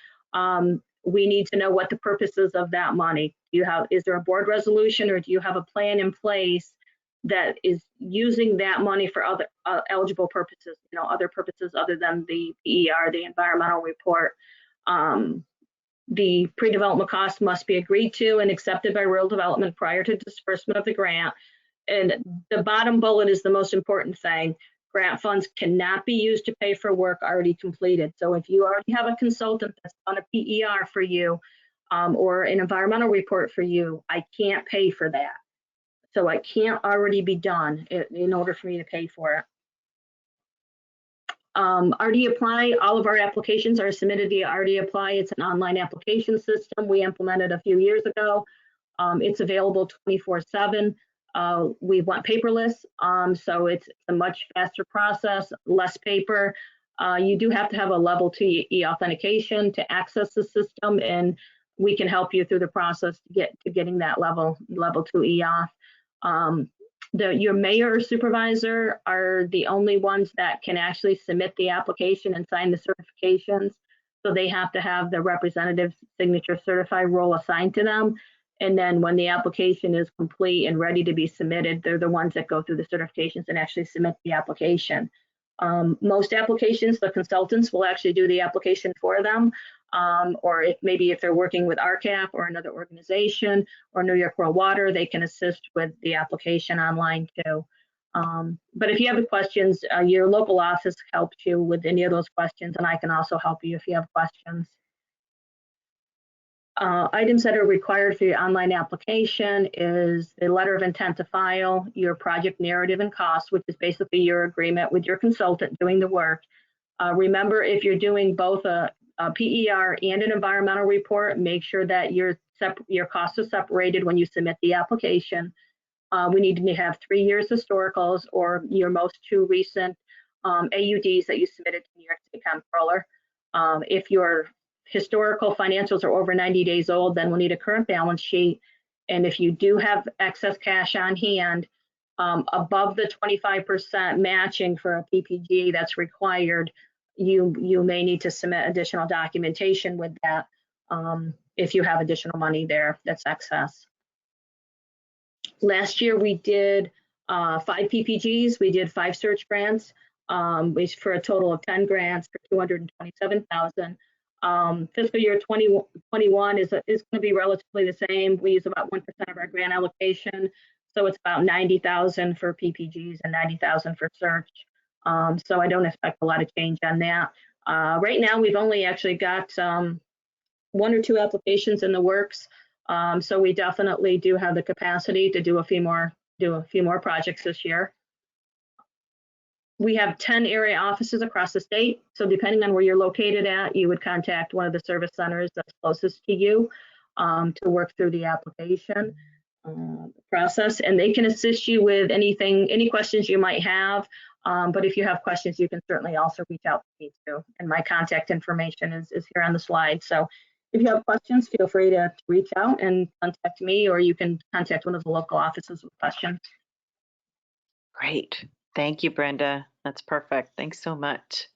we need to know what the purpose is of that money. Is there a board resolution, or do you have a plan in place that is using that money for other eligible purposes, other purposes other than the PER, the environmental report? The pre-development costs must be agreed to and accepted by rural development prior to disbursement of the grant. And the bottom bullet is the most important thing. Grant funds cannot be used to pay for work already completed. So if you already have a consultant that's done a PER for you, or an environmental report for you, I can't pay for that. So it can't already be done in order for me to pay for it. RD Apply, all of our applications are submitted via RD Apply. It's an online application system we implemented a few years ago. It's available 24/7. We went paperless, so it's a much faster process, less paper. You do have to have a level 2 e-authentication to access the system, and we can help you through the process to getting that level 2 e-auth. Your mayor or supervisor are the only ones that can actually submit the application and sign the certifications. So they have to have the representative signature certified role assigned to them. And then when the application is complete and ready to be submitted, they're the ones that go through the certifications and actually submit the application. Most applications, the consultants will actually do the application for them. or maybe if they're working with RCAP or another organization or New York Rural Water, they can assist with the application online too. But if you have questions, your local office helps you with any of those questions, and I can also help you if you have questions. Items that are required for your online application is a letter of intent to file, your project narrative and costs, which is basically your agreement with your consultant doing the work. Remember, if you're doing both a PER and an environmental report, make sure that your costs are separated when you submit the application. We need to have 3 years historicals or your most 2 recent AUDs that you submitted to New York State Comptroller. If your historical financials are over 90 days old, then we'll need a current balance sheet. And if you do have excess cash on hand, above the 25% matching for a PPG that's required, you may need to submit additional documentation with that if you have additional money there that's excess. Last year we did 5 PPGs. We did 5 search grants for a total of 10 grants for $227,000. Fiscal year 2021 is going to be relatively the same. We use about 1% of our grant allocation, so it's about $90,000 for PPGs and $90,000 for search. So I don't expect a lot of change on that. Right now, we've only actually got 1 or 2 applications in the works, so we definitely do have the capacity to do a few more projects this year. We have 10 area offices across the state, so depending on where you're located at, you would contact one of the service centers that's closest to you to work through the application process, and they can assist you with any questions you might have. But if you have questions, you can certainly also reach out to me too, and my contact information is here on the slide. So if you have questions, feel free to reach out and contact me, or you can contact one of the local offices with questions. Great. Thank you, Brenda. That's perfect. Thanks so much.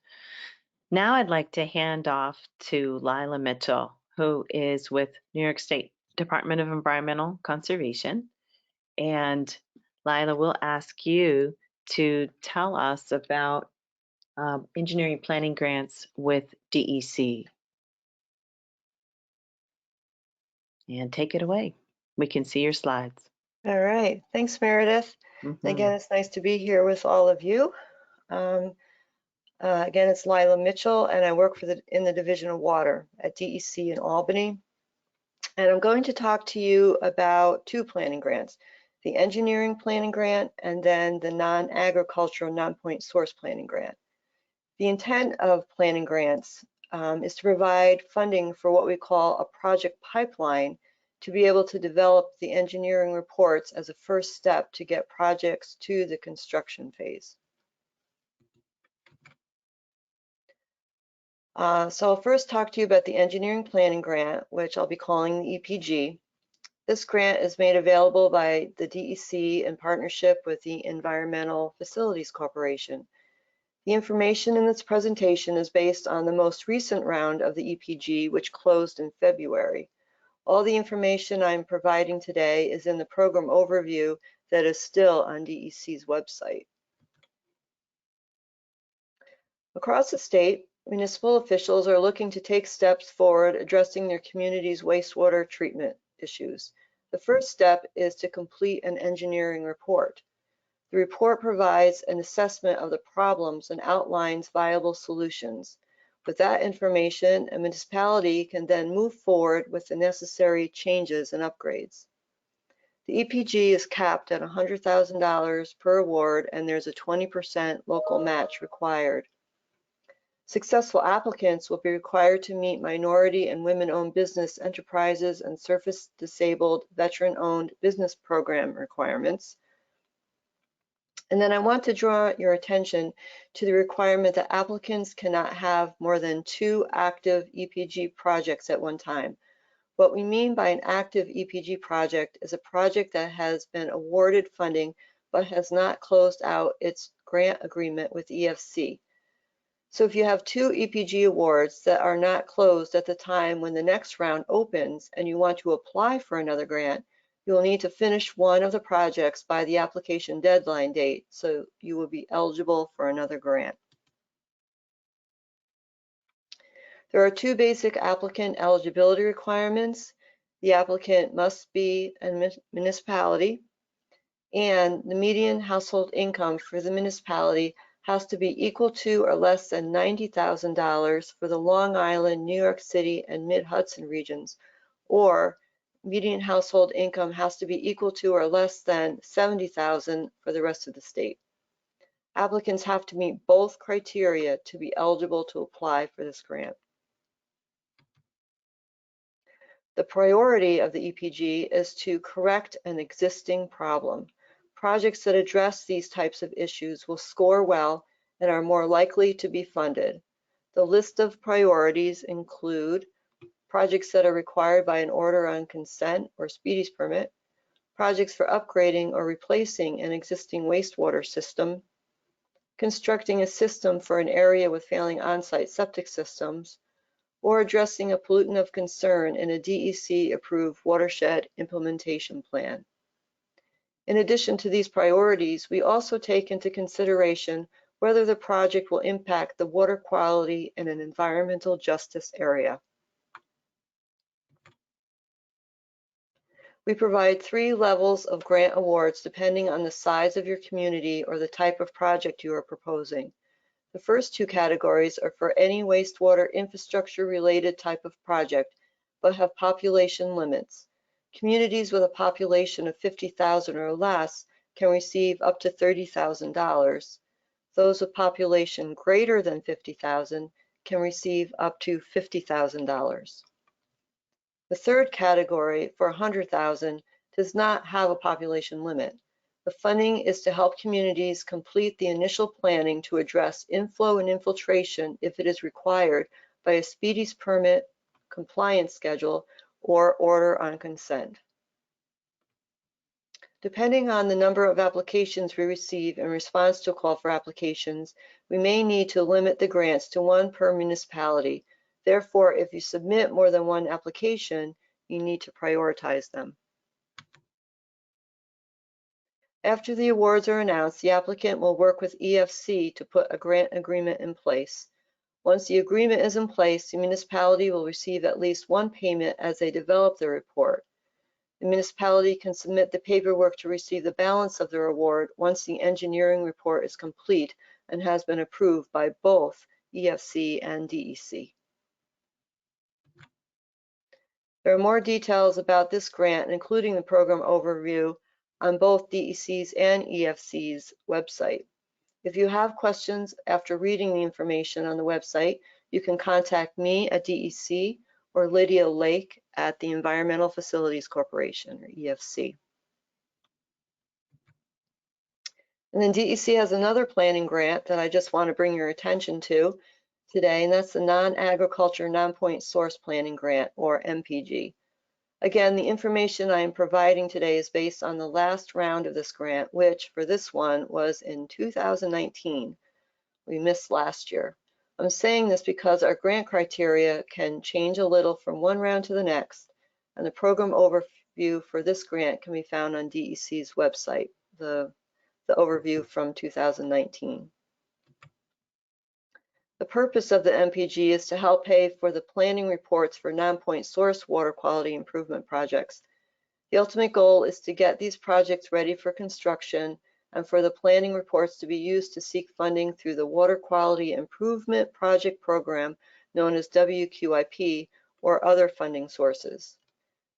Now I'd like to hand off to Lila Mitchell, who is with New York State Department of Environmental Conservation. And Lila, we'll ask you to tell us about engineering planning grants with DEC. And take it away. We can see your slides. All right. Thanks, Meredith. Again, it's nice to be here with all of you. Again, it's Lila Mitchell, and I work in the Division of Water at DEC in Albany. And I'm going to talk to you about 2 planning grants, the engineering planning grant and then the non-agricultural non-point source planning grant. The intent of planning grants is to provide funding for what we call a project pipeline to be able to develop the engineering reports as a first step to get projects to the construction phase. So I'll first talk to you about the engineering planning grant, which I'll be calling the EPG. This grant is made available by the DEC in partnership with the Environmental Facilities Corporation. The information in this presentation is based on the most recent round of the EPG, which closed in February. All the information I'm providing today is in the program overview that is still on DEC's website. Across the state, municipal officials are looking to take steps forward addressing their community's wastewater treatment issues. The first step is to complete an engineering report. The report provides an assessment of the problems and outlines viable solutions. With that information, a municipality can then move forward with the necessary changes and upgrades. The EPG is capped at $100,000 per award, and there's a 20% local match required. Successful applicants will be required to meet minority and women-owned business enterprises and surface-disabled veteran-owned business program requirements. And then I want to draw your attention to the requirement that applicants cannot have more than 2 active EPG projects at one time. What we mean by an active EPG project is a project that has been awarded funding but has not closed out its grant agreement with EFC. So if you have 2 EPG awards that are not closed at the time when the next round opens and you want to apply for another grant, you will need to finish one of the projects by the application deadline date, so you will be eligible for another grant. There are two basic applicant eligibility requirements. The applicant must be a municipality, and the median household income for the municipality has to be equal to or less than $90,000 for the Long Island, New York City, and Mid-Hudson regions, or median household income has to be equal to or less than $70,000 for the rest of the state. Applicants have to meet both criteria to be eligible to apply for this grant. The priority of the EPG is to correct an existing problem. Projects that address these types of issues will score well and are more likely to be funded. The list of priorities include projects that are required by an order on consent or speedies permit, projects for upgrading or replacing an existing wastewater system, constructing a system for an area with failing on-site septic systems, or addressing a pollutant of concern in a DEC-approved watershed implementation plan. In addition to these priorities, we also take into consideration whether the project will impact the water quality in an environmental justice area. We provide 3 levels of grant awards depending on the size of your community or the type of project you are proposing. The first 2 categories are for any wastewater infrastructure related type of project, but have population limits. Communities with a population of 50,000 or less can receive up to $30,000. Those with population greater than 50,000 can receive up to $50,000. The third category, for 100,000, does not have a population limit. The funding is to help communities complete the initial planning to address inflow and infiltration if it is required by a speedies permit, compliance schedule, or order on consent. Depending on the number of applications we receive in response to a call for applications, we may need to limit the grants to 1 per municipality. Therefore, if you submit more than 1 application, you need to prioritize them. After the awards are announced, the applicant will work with EFC to put a grant agreement in place. Once the agreement is in place, the municipality will receive at least 1 payment as they develop the report. The municipality can submit the paperwork to receive the balance of their award once the engineering report is complete and has been approved by both EFC and DEC. There are more details about this grant, including the program overview, on both DEC's and EFC's website. If you have questions after reading the information on the website, you can contact me at DEC or Lydia Lake at the Environmental Facilities Corporation, or EFC. And then DEC has another planning grant that I just want to bring your attention to today, and that's the Non-Agriculture Non-Point Source Planning Grant, or MPG. Again, the information I am providing today is based on the last round of this grant, which for this one was in 2019. We missed last year. I'm saying this because our grant criteria can change a little from one round to the next, and the program overview for this grant can be found on DEC's website, the overview from 2019. The purpose of the MPG is to help pay for the planning reports for non-point source water quality improvement projects. The ultimate goal is to get these projects ready for construction and for the planning reports to be used to seek funding through the Water Quality Improvement Project Program, known as WQIP, or other funding sources.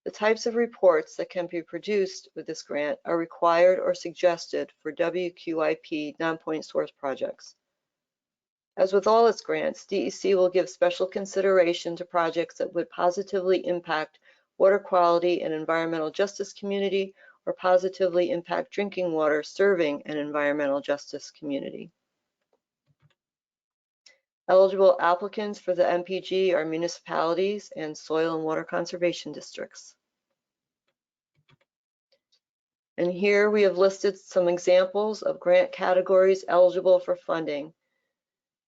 The types of reports that can be produced with this grant are required or suggested for WQIP non-point source projects. As with all its grants, DEC will give special consideration to projects that would positively impact water quality and environmental justice community, or positively impact drinking water serving an environmental justice community. Eligible applicants for the MPG are municipalities and soil and water conservation districts. And here we have listed some examples of grant categories eligible for funding.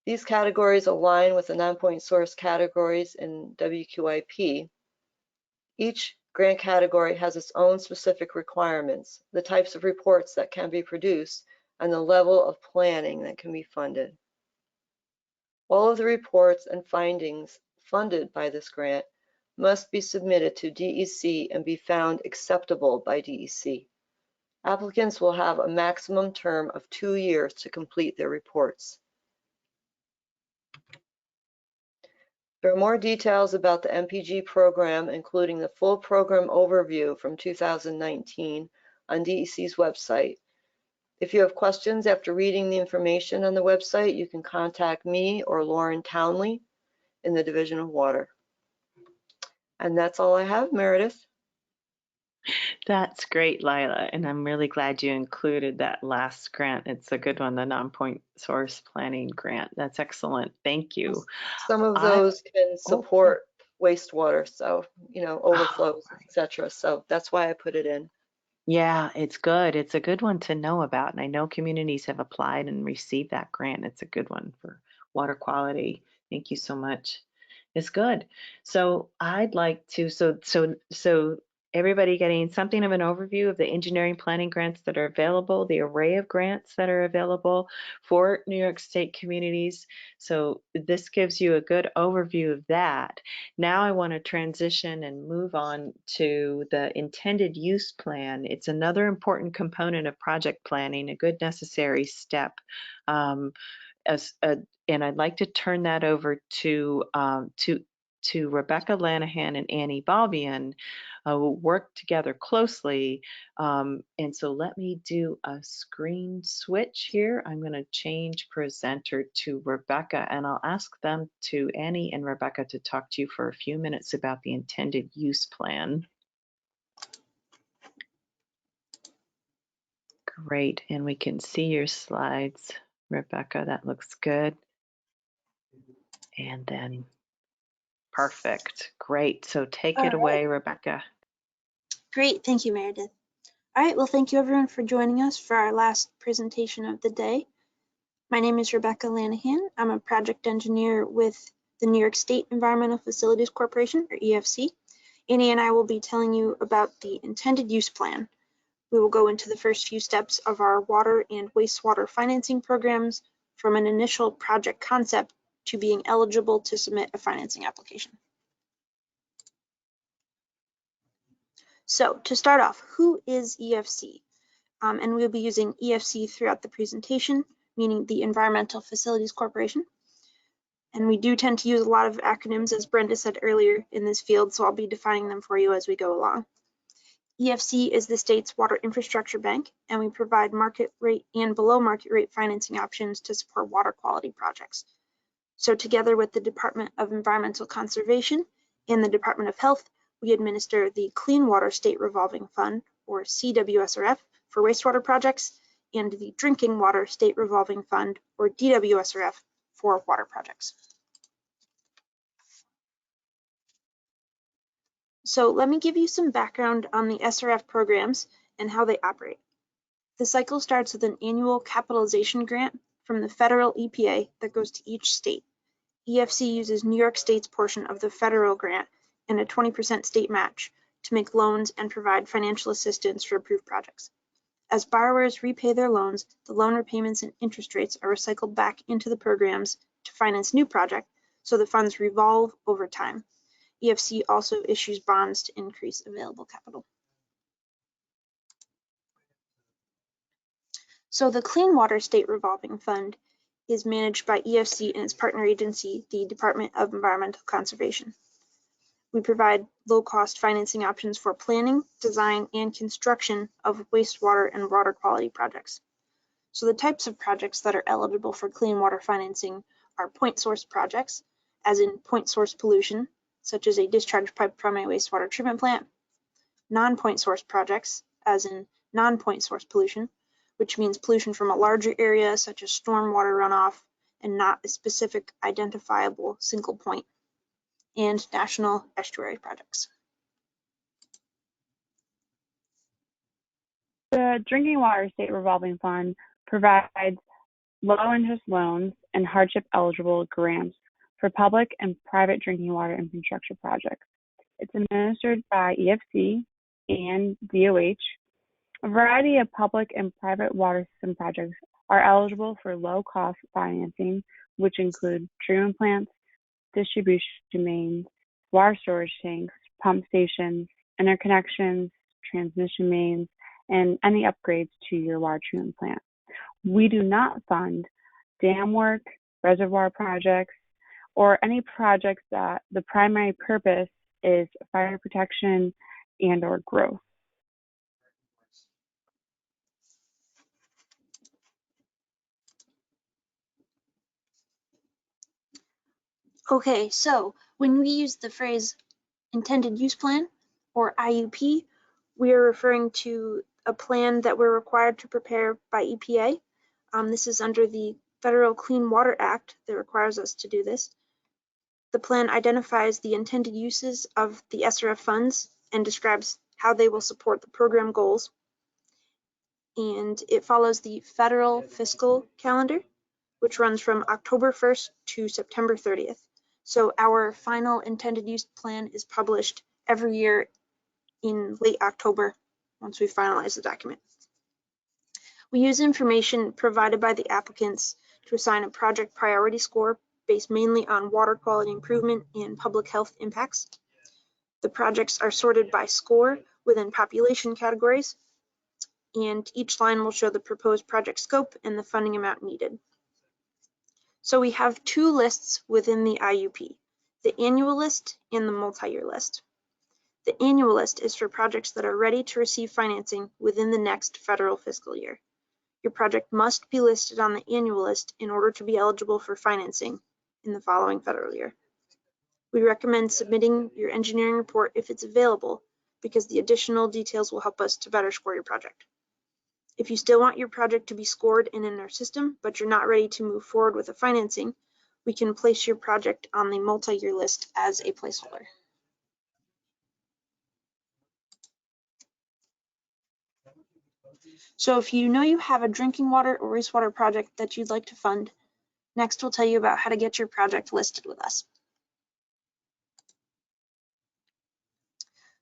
These categories align with the non-point source categories in WQIP. Each grant category has its own specific requirements, the types of reports that can be produced, and the level of planning that can be funded. All of the reports and findings funded by this grant must be submitted to DEC and be found acceptable by DEC. Applicants will have a maximum term of 2 years to complete their reports. There are more details about the MPG program, including the full program overview from 2019 on DEC's website. If you have questions after reading the information on the website, you can contact me or Lauren Townley in the Division of Water. And that's all I have, Meredith. That's great, Lila, and I'm really glad you included that last grant. It's a good one, the non-point source planning grant. That's excellent. Thank you. Some of those can support wastewater, so, overflows, right. etc. So that's why I put it in. Yeah, it's good. It's a good one to know about. And I know communities have applied and received that grant. It's a good one for water quality. Thank you so much. It's good. So I'd like to, so everybody getting something of an overview of the engineering planning grants that are available, the array of grants that are available for New York State communities. So this gives you a good overview of that. Now I want to transition and move on to the intended use plan. It's another important component of project planning, a good necessary step. And I'd like to turn that over to Rebecca Lanahan and Annie Balbian, who work together closely. And so let me do a screen switch here. I'm going to change presenter to Rebecca, and I'll ask them to, Annie and Rebecca, to talk to you for a few minutes about the intended use plan. Great, and we can see your slides, Rebecca. That looks good. And then, perfect, great. So take it away, Rebecca. Great, thank you, Meredith. All right, well, thank you everyone for joining us for our last presentation of the day. My name is Rebecca Lanahan. I'm a project engineer with the New York State Environmental Facilities Corporation, or EFC. Annie and I will be telling you about the intended use plan. We will go into the first few steps of our water and wastewater financing programs, from an initial project concept to being eligible to submit a financing application. So to start off, who is EFC? And we'll be using EFC throughout the presentation, meaning the Environmental Facilities Corporation. And we do tend to use a lot of acronyms, as Brenda said earlier, in this field, so I'll be defining them for you as we go along. EFC is the state's water infrastructure bank, and we provide market rate and below market rate financing options to support water quality projects. So together with the Department of Environmental Conservation and the Department of Health, we administer the Clean Water State Revolving Fund, or CWSRF, for wastewater projects, and the Drinking Water State Revolving Fund, or DWSRF, for water projects. So let me give you some background on the SRF programs and how they operate. The cycle starts with an annual capitalization grant from the federal EPA that goes to each state. EFC uses New York State's portion of the federal grant and a 20% state match to make loans and provide financial assistance for approved projects. As borrowers repay their loans, the loan repayments and interest rates are recycled back into the programs to finance new projects, so the funds revolve over time. EFC also issues bonds to increase available capital. So the Clean Water State Revolving Fund is managed by EFC and its partner agency, the Department of Environmental Conservation. We provide low-cost financing options for planning, design, and construction of wastewater and water quality projects. So the types of projects that are eligible for clean water financing are point source projects, as in point source pollution, such as a discharge pipe from a wastewater treatment plant, non-point source projects, as in non-point source pollution, which means pollution from a larger area, such as stormwater runoff, and not a specific identifiable single point, and national estuary projects. The Drinking Water State Revolving Fund provides low-interest loans and hardship-eligible grants for public and private drinking water infrastructure projects. It's administered by EFC and DOH. A variety of public and private water system projects are eligible for low-cost financing, which include treatment plants, distribution mains, water storage tanks, pump stations, interconnections, transmission mains, and any upgrades to your water treatment plant. We do not fund dam work, reservoir projects, or any projects that the primary purpose is fire protection and or growth. Okay, so when we use the phrase intended use plan or IUP, we are referring to a plan that we're required to prepare by EPA. This is under the Federal Clean Water Act that requires us to do this. The plan identifies the intended uses of the SRF funds and describes how they will support the program goals. And it follows the federal fiscal calendar, which runs from October 1st to September 30th. So our final intended use plan is published every year in late October once we finalize the document. We use information provided by the applicants to assign a project priority score based mainly on water quality improvement and public health impacts. The projects are sorted by score within population categories, and each line will show the proposed project scope and the funding amount needed. So we have two lists within the IUP, the annual list and the multi-year list. The annual list is for projects that are ready to receive financing within the next federal fiscal year. Your project must be listed on the annual list in order to be eligible for financing in the following federal year. We recommend submitting your engineering report if it's available, because the additional details will help us to better score your project. If you still want your project to be scored and in our system, but you're not ready to move forward with the financing, we can place your project on the multi-year list as a placeholder. So if you know you have a drinking water or wastewater project that you'd like to fund, next we'll tell you about how to get your project listed with us.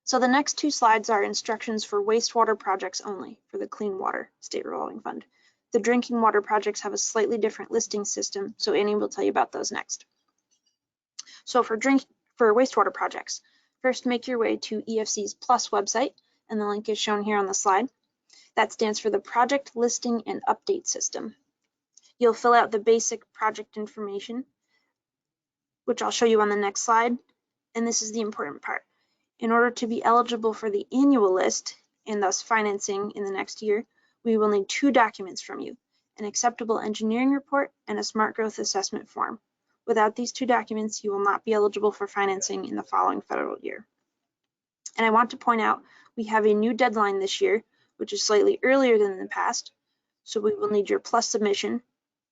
So the next two slides are instructions for wastewater projects only for the Clean Water State Revolving Fund. The drinking water projects have a slightly different listing system, so Annie will tell you about those next. So for wastewater projects, first make your way to EFC's Plus website, and the link is shown here on the slide. That stands for the Project Listing and Update System. You'll fill out the basic project information, which I'll show you on the next slide, and this is the important part. In order to be eligible for the annual list, and thus financing in the next year, we will need two documents from you, an acceptable engineering report and a smart growth assessment form. Without these two documents, you will not be eligible for financing in the following federal year. And I want to point out, we have a new deadline this year, which is slightly earlier than in the past, so we will need your Plus submission,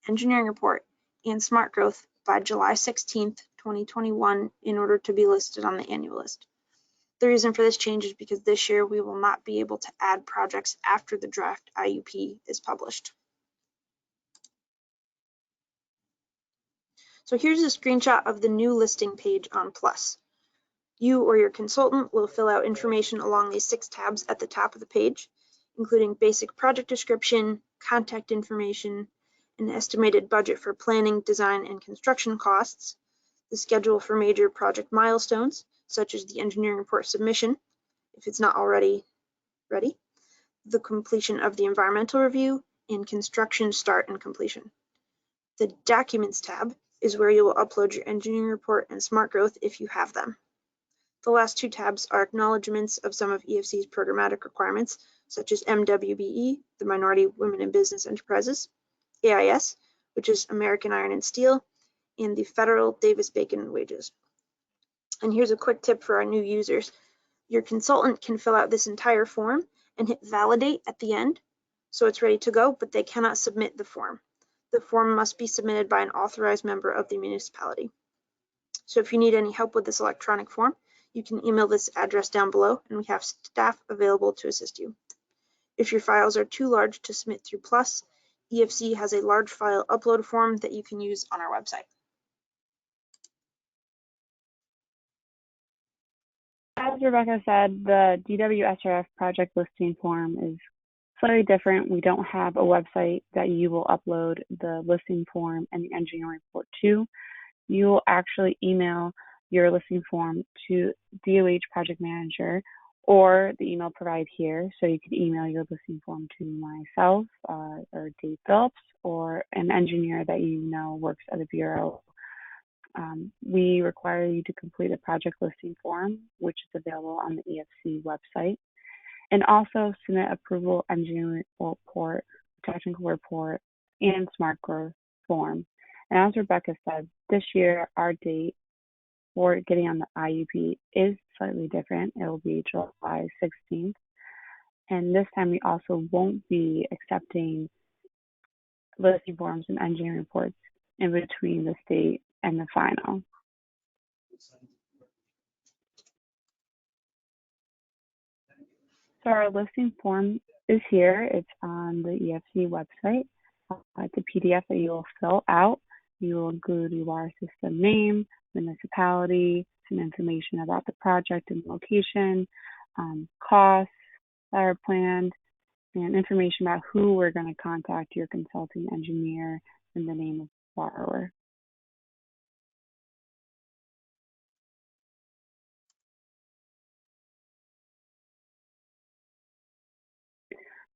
engineering report, and smart growth by July 16th, 2021 in order to be listed on the annual list. The reason for this change is because this year we will not be able to add projects after the draft IUP is published. So here's a screenshot of the new listing page on Plus. You or your consultant will fill out information along these 6 tabs at the top of the page, including basic project description, contact information, an estimated budget for planning, design, and construction costs, the schedule for major project milestones, such as the engineering report submission, if it's not already ready, the completion of the environmental review, and construction start and completion. The Documents tab is where you will upload your engineering report and smart growth if you have them. The last 2 tabs are acknowledgements of some of EFC's programmatic requirements, such as MWBE, the Minority Women in Business Enterprises, AIS, which is American Iron and Steel, and the Federal Davis-Bacon wages. And here's a quick tip for our new users. Your consultant can fill out this entire form and hit validate at the end, so it's ready to go, but they cannot submit the form. The form must be submitted by an authorized member of the municipality. So if you need any help with this electronic form, you can email this address down below, and we have staff available to assist you. If your files are too large to submit through Plus, EFC has a large file upload form that you can use on our website. As Rebecca said, the DWSRF project listing form is slightly different. We don't have a website that you will upload the listing form and the engineering report to. you will actually email your listing form to DOH project manager or the email provided here. So you could email your listing form to myself or Dave Phillips or an engineer that you know works at the Bureau. We require you to complete a project listing form, which is available on the EFC website, and also submit approval engineering report, technical report, and smart growth form. And as Rebecca said, this year our date for getting on the IUP is slightly different. It will be July 16th. And this time we also won't be accepting listing forms and engineering reports in between the state and the final. So our listing form is here. It's on the EFC website. It's a PDF that you will fill out. You will include your water system name, municipality, some information about the project and location, costs that are planned, and information about who we're going to contact, your consulting engineer, and the name of the borrower.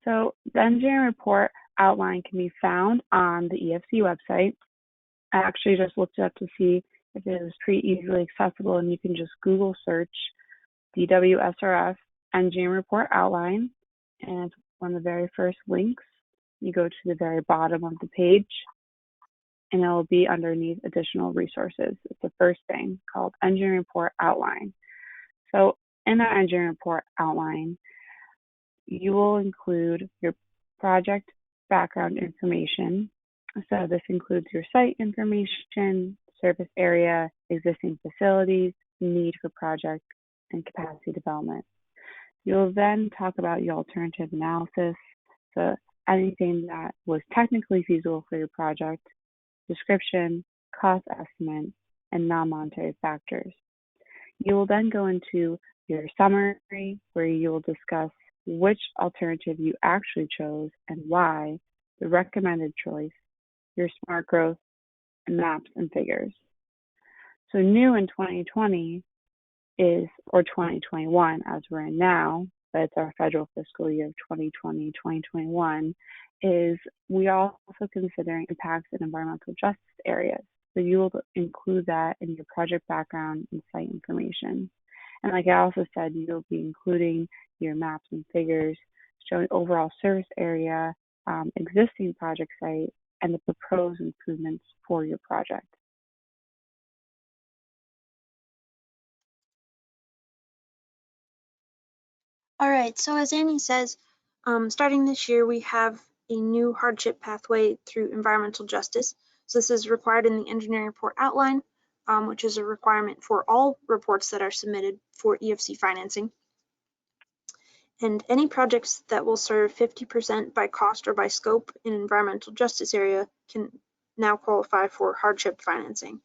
So the engineering report outline can be found on the EFC website. I actually just looked it up to see if it was pretty easily accessible, and you can just Google search DWSRF engineering report outline, and it's one of the very first links. You go to the very bottom of the page, and it will be underneath additional resources. It's the first thing called engineering report outline. So in that engineering report outline, you will include your project background information. So this includes your site information, surface area, existing facilities, need for project, and capacity development. You'll then talk about your alternative analysis, so anything that was technically feasible for your project, description, cost estimate, and non-monetary factors. You will then go into your summary, where you will discuss which alternative you actually chose and why, the recommended choice, your smart growth, and maps and figures. So new in 2020 is, or 2021 as we're in now, but it's our federal fiscal year of 2020-2021, is we are also considering impacts in environmental justice areas. So you will include that in your project background and site information. And like I also said, you'll be including your maps and figures showing overall service area, existing project site, and the proposed improvements for your project. All right, so as Annie says, starting this year, we have a new hardship pathway through environmental justice. So this is required in the engineering report outline, which is a requirement for all reports that are submitted for EFC financing. And any projects that will serve 50% by cost or by scope in environmental justice area can now qualify for hardship financing.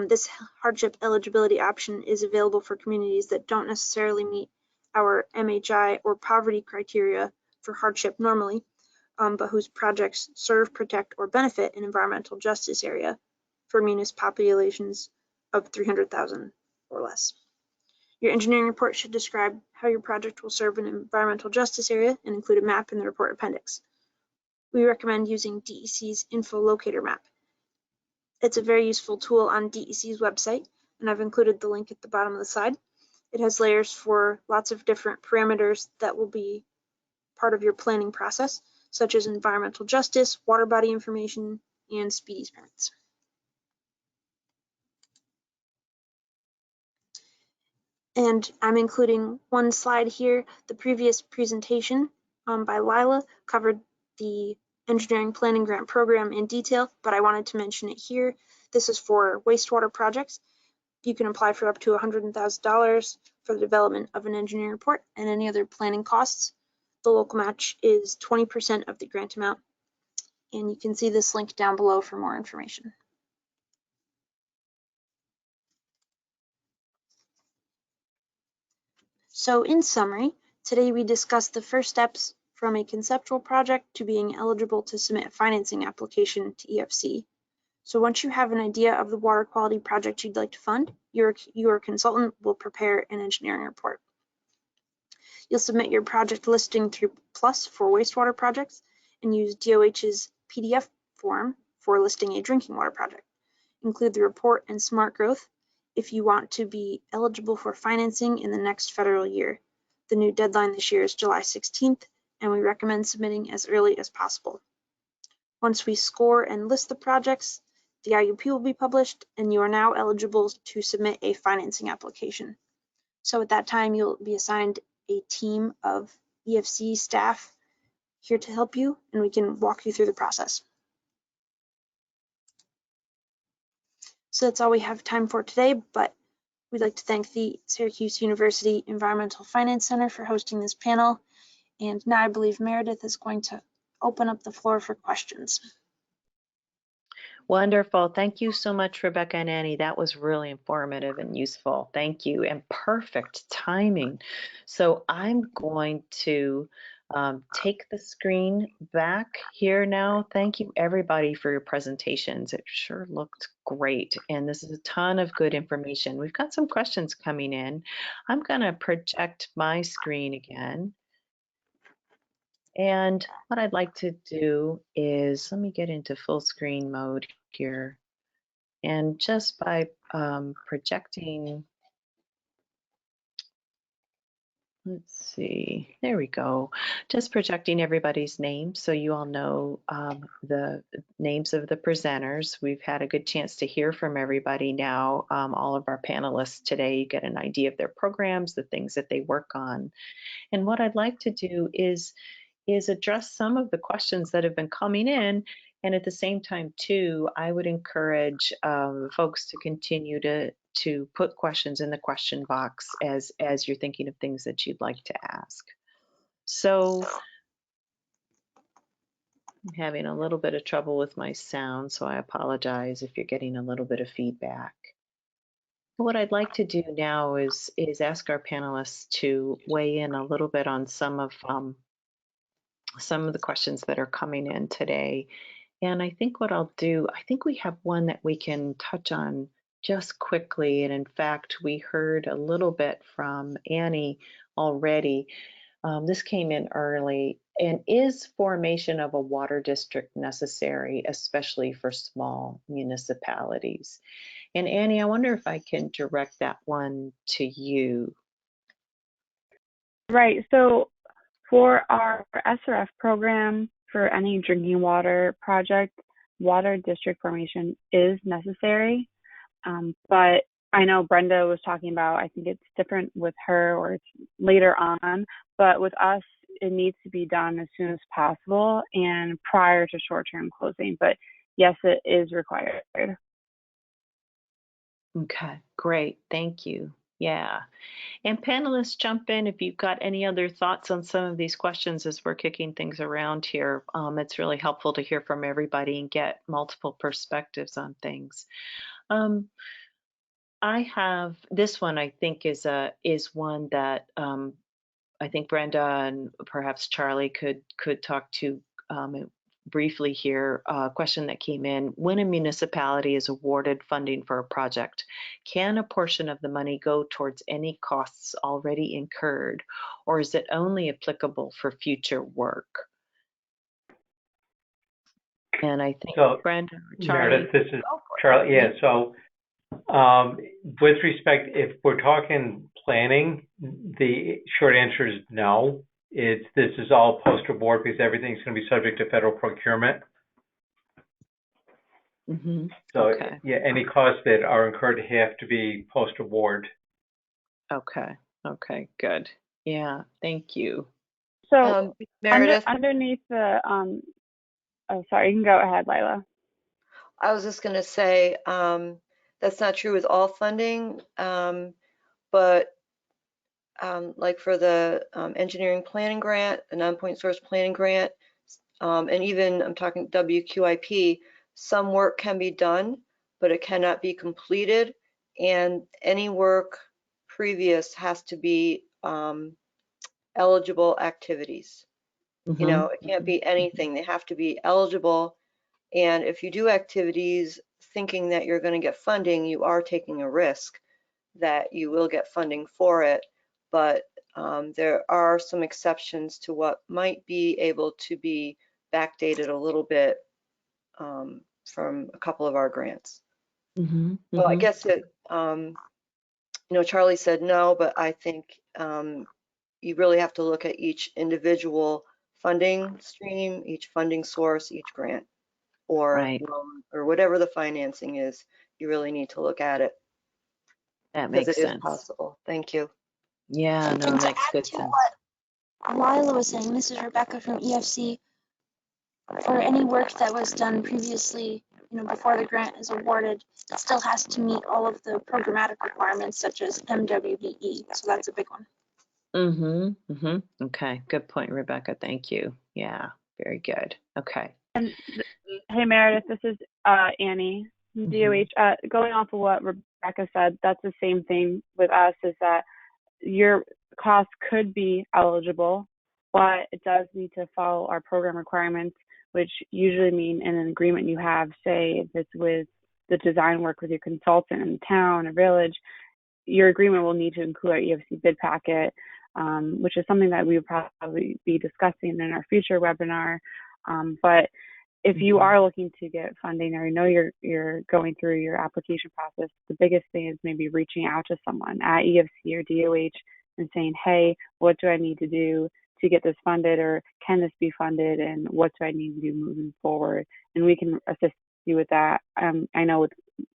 This hardship eligibility option is available for communities that don't necessarily meet our MHI or poverty criteria for hardship normally, but whose projects serve, protect, or benefit an environmental justice area for municipal populations of 300,000 or less. Your engineering report should describe how your project will serve an environmental justice area and include a map in the report appendix. We recommend using DEC's Info Locator Map. It's a very useful tool on DEC's website, and I've included the link at the bottom of the slide. It has layers for lots of different parameters that will be part of your planning process, such as environmental justice, water body information, and speedies permits. And I'm including one slide here. The previous presentation by Lila covered the engineering planning grant program in detail, but I wanted to mention it here. This is for wastewater projects. You can apply for up to $100,000 for the development of an engineering report and any other planning costs. The local match is 20% of the grant amount, and you can see this link down below for more information. So in summary, today we discussed the first steps from a conceptual project to being eligible to submit a financing application to EFC. So once you have an idea of the water quality project you'd like to fund, your consultant will prepare an engineering report. You'll submit your project listing through Plus for wastewater projects and use DOH's PDF form for listing a drinking water project. Include the report and smart growth if you want to be eligible for financing in the next federal year. The new deadline this year is July 16th, and we recommend submitting as early as possible. Once we score and list the projects, the IUP will be published, and you are now eligible to submit a financing application. So at that time, you'll be assigned a team of EFC staff here to help you, and we can walk you through the process. So that's all we have time for today, but we'd like to thank the Syracuse University Environmental Finance Center for hosting this panel. And now I believe Meredith is going to open up the floor for questions. Wonderful. Thank you so much, Rebecca and Annie. That was really informative and useful. Thank you. And perfect timing. So I'm going to take the screen back here now. Thank you, everybody, for your presentations. It sure looked great. And this is a ton of good information. We've got some questions coming in. I'm going to project my screen again. And what I'd like to do is, let me get into full screen mode here. And just by projecting, let's see, there we go. Just projecting everybody's names so you all know the names of the presenters. We've had a good chance to hear from everybody now. All of our panelists today, you get an idea of their programs, the things that they work on. And what I'd like to do is address some of the questions that have been coming in. And at the same time, too, I would encourage folks to continue to put questions in the question box as you're thinking of things that you'd like to ask. So I'm having a little bit of trouble with my sound, so I apologize if you're getting a little bit of feedback. What I'd like to do now is ask our panelists to weigh in a little bit on some of the questions that are coming in today. And I think what I'll do, I think we have one that we can touch on just quickly. And in fact, we heard a little bit from Annie already. This came in early. And is formation of a water district necessary, especially for small municipalities? And Annie, I wonder if I can direct that one to you. Right. So for our SRF program, for any drinking water project, water district formation is necessary. But I know Brenda was talking about, I think it's different with her or it's later on, but with us, it needs to be done as soon as possible and prior to short-term closing. But yes, it is required. Okay, great. Thank you. Yeah. And panelists, jump in if you've got any other thoughts on some of these questions as we're kicking things around here. It's really helpful to hear from everybody and get multiple perspectives on things. I have this one. I think is one that I think Brenda and perhaps Charlie could talk to briefly here. A question that came in: when a municipality is awarded funding for a project, can a portion of the money go towards any costs already incurred, or is it only applicable for future work? And I think So, Brenda or Charlie. Meredith, this is Charlie. Yeah, so with respect, if we're talking planning, the short answer is no. This is all post-award because everything's going to be subject to federal procurement. Mm-hmm. So Okay. yeah, any costs that are incurred have to be post-award. Okay. Okay. Good. Yeah. Thank you. So Meredith, underneath the, oh, sorry, you can go ahead, Lila. I was just going to say that's not true with all funding, but like for the engineering planning grant, the non-point source planning grant, and even I'm talking WQIP, some work can be done, but it cannot be completed, and any work previous has to be eligible activities. Mm-hmm. You know, it can't be anything. They have to be eligible. And if you do activities thinking that you're going to get funding, you are taking a risk that you will get funding for it, but there are some exceptions to what might be able to be backdated a little bit from a couple of our grants. So I guess it, Charlie said no, but I think you really have to look at each individual funding stream, each funding source, each grant, or Right. loan, or whatever the financing is. You really need to look at it. That Because makes it is sense. possible. Thank you. Yeah, no, And to makes add good to sense. what Lila was saying, this is Rebecca from EFC. For any work that was done previously, before the grant is awarded, it still has to meet all of the programmatic requirements such as MWBE. So that's a big one. Okay, good point, Rebecca. Thank you. Yeah, very good. Okay. And hey, Meredith, this is Annie from DOH. Going off of what Rebecca said, that's the same thing with us, is that your cost could be eligible, but it does need to follow our program requirements, which usually mean in an agreement you have, say, if it's with the design work with your consultant in the town or village, your agreement will need to include our EFC bid packet, which is something that we would probably be discussing in our future webinar. But if you are looking to get funding, or you're going through your application process, the biggest thing is maybe reaching out to someone at EFC or DOH and saying, hey, what do I need to do to get this funded, or can this be funded, and what do I need to do moving forward? And we can assist you with that. I know with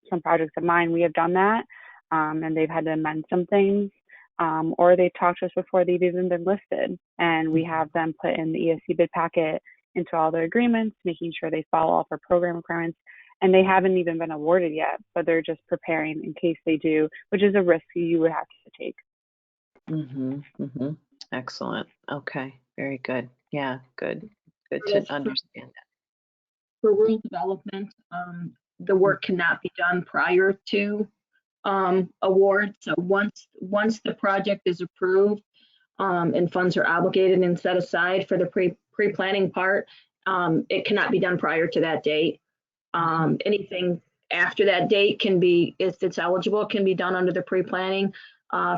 some projects of mine, we have done that, and they've had to amend some things, or they've talked to us before they've even been listed, and we have them put in the EFC bid packet into all their agreements, making sure they follow all of our program requirements. And they haven't even been awarded yet, but they're just preparing in case they do, which is a risk you would have to take. Excellent. Okay, very good. Yeah, good. Good to understand that. For rural development, the work cannot be done prior to award. So once the project is approved and funds are obligated and set aside for the pre-planning part, it cannot be done prior to that date. Anything after that date can be, if it's eligible, can be done under the pre-planning.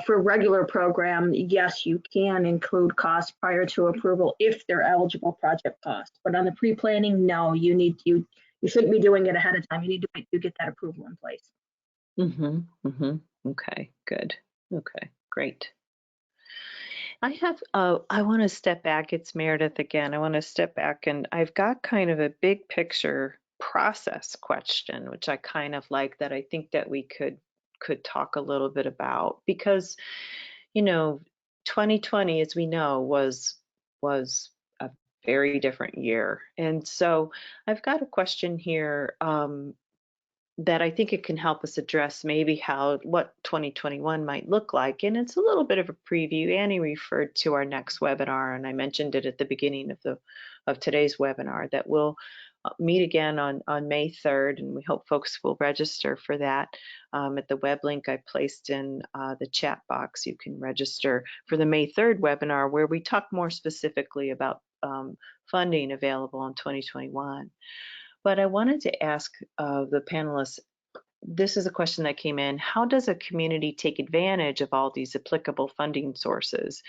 For regular program, yes, you can include costs prior to approval if they're eligible project costs. But on the pre-planning, no, you shouldn't be doing it ahead of time. You need to get that approval in place. Okay, good. Okay, great. I want to step back. It's Meredith again. I want to step back, and I've got kind of a big picture process question, which I kind of like, that I think that we could talk a little bit about, because 2020, as we know, was a very different year. And so I've got a question here that I think it can help us address maybe what 2021 might look like. And it's a little bit of a preview. Annie referred to our next webinar, and I mentioned it at the beginning of today's webinar, that we'll meet again on May 3rd, and we hope folks will register for that. At the web link I placed in the chat box, you can register for the May 3rd webinar, where we talk more specifically about funding available in 2021. But I wanted to ask the panelists, this is a question that came in: how does a community take advantage of all these applicable funding sources?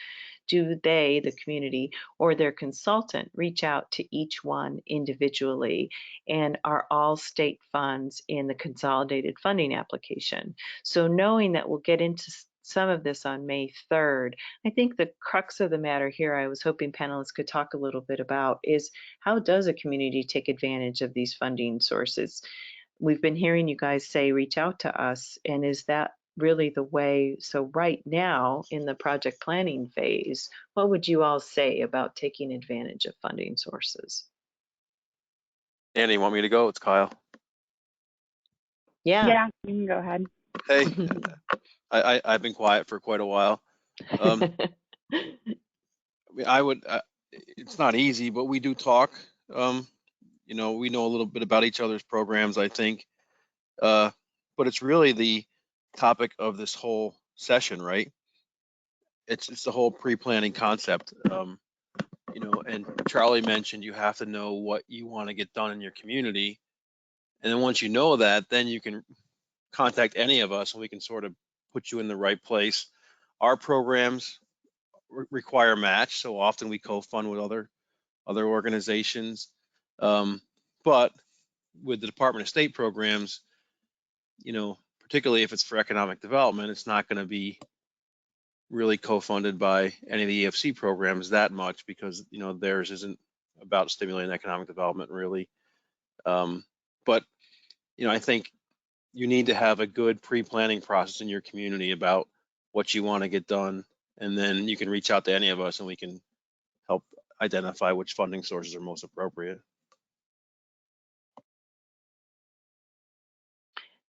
Do they, the community, or their consultant, reach out to each one individually? And are all state funds in the consolidated funding application? So knowing that we'll get into some of this on May 3rd, I think the crux of the matter here, I was hoping panelists could talk a little bit about, is how does a community take advantage of these funding sources? We've been hearing you guys say, reach out to us, and is that really the way? So right now in the project planning phase, what would you all say about taking advantage of funding sources? Annie, you want me to go? It's Kyle. Yeah, you can go ahead. Hey, I've been quiet for quite a while. I would, it's not easy, but we do talk. We know a little bit about each other's programs, I think. But it's really the topic of this whole session, right? It's the whole pre-planning concept. And Charlie mentioned you have to know what you want to get done in your community, And then once you know that, then you can contact any of us and we can sort of put you in the right place. Our programs require match, so often we co-fund with other organizations. But with the Department of State programs, particularly if it's for economic development, it's not going to be really co-funded by any of the EFC programs that much because theirs isn't about stimulating economic development really. But I think you need to have a good pre-planning process in your community about what you want to get done, and then you can reach out to any of us and we can help identify which funding sources are most appropriate.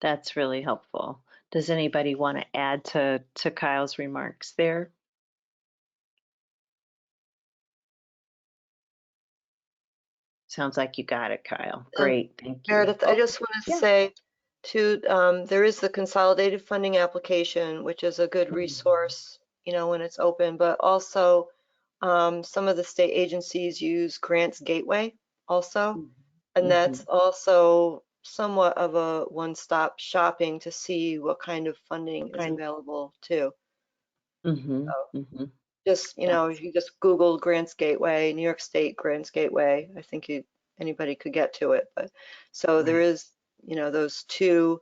That's really helpful. Does anybody want to add to Kyle's remarks there? Sounds like you got it, Kyle. Great, thank you. Meredith, I just want to say too, there is the consolidated funding application, which is a good resource, when it's open, but also some of the state agencies use Grants Gateway also, and that's also somewhat of a one-stop shopping to see what kind of funding is available too. Just, if you just Google Grants Gateway, New York State Grants Gateway, I think anybody could get to it. But so there is, those two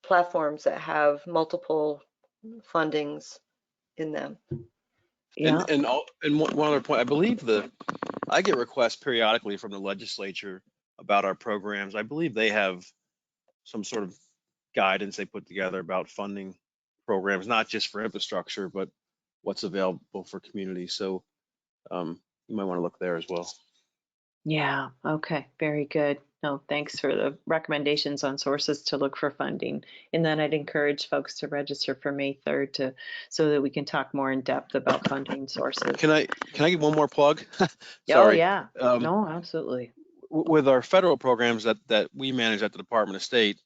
platforms that have multiple fundings in them. Yeah. And one other point, I believe I get requests periodically from the legislature about our programs. I believe they have some sort of guidance they put together about funding programs, not just for infrastructure, but what's available for communities. So you might want to look there as well. Yeah, okay, very good. No, thanks for the recommendations on sources to look for funding. And then I'd encourage folks to register for May 3rd so that we can talk more in depth about funding sources. Can I get one more plug? Sorry. Oh, yeah. No, absolutely. With our federal programs that we manage at the Department of State,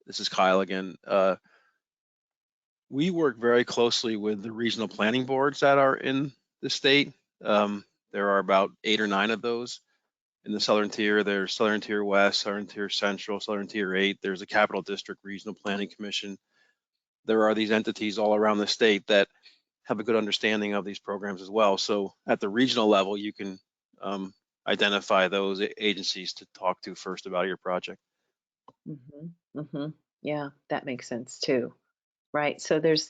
this is Kyle again. We work very closely with the regional planning boards that are in the state. There are about 8 or 9 of those. In the Southern Tier, there's Southern Tier West, Southern Tier Central, Southern Tier 8. There's a Capital District Regional Planning Commission. There are these entities all around the state that have a good understanding of these programs as well. So at the regional level, you can identify those agencies to talk to first about your project. Yeah, that makes sense too. Right. So there's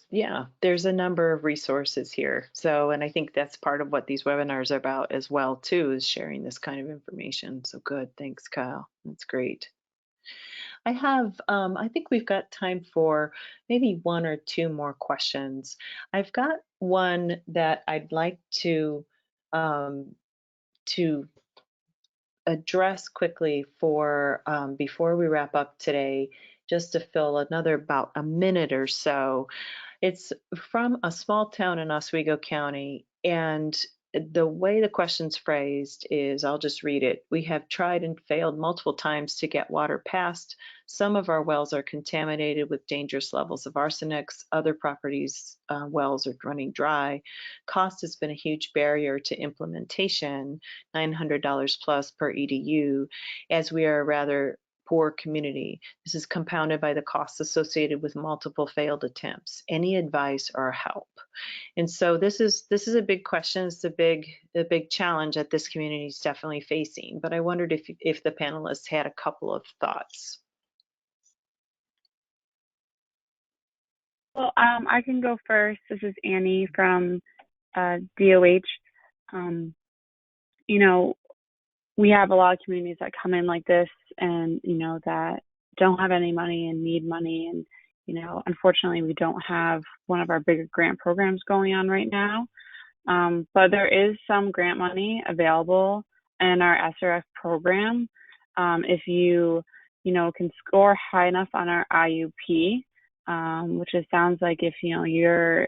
a number of resources here. So, and I think that's part of what these webinars are about as well too, is sharing this kind of information. So good. Thanks, Kyle. That's great. I think we've got time for maybe 1 or 2 more questions. I've got one that I'd like to address quickly for before we wrap up today, just to fill another about a minute or so. It's from a small town in Oswego County, and the way the question's phrased is, I'll just read it. We have tried and failed multiple times to get water past. Some of our wells are contaminated with dangerous levels of arsenics. Other properties' wells are running dry. Cost has been a huge barrier to implementation, $900 plus per EDU, as we are a rather poor community. This is compounded by the costs associated with multiple failed attempts. Any advice or help? And so this is a big question. It's a big challenge that this community is definitely facing. But I wondered if the panelists had a couple of thoughts. Well, I can go first. This is Annie from DOH. We have a lot of communities that come in like this and, that don't have any money and need money. And, unfortunately, we don't have one of our bigger grant programs going on right now. But there is some grant money available in our SRF program. If you, can score high enough on our IUP, which it sounds like if, you're,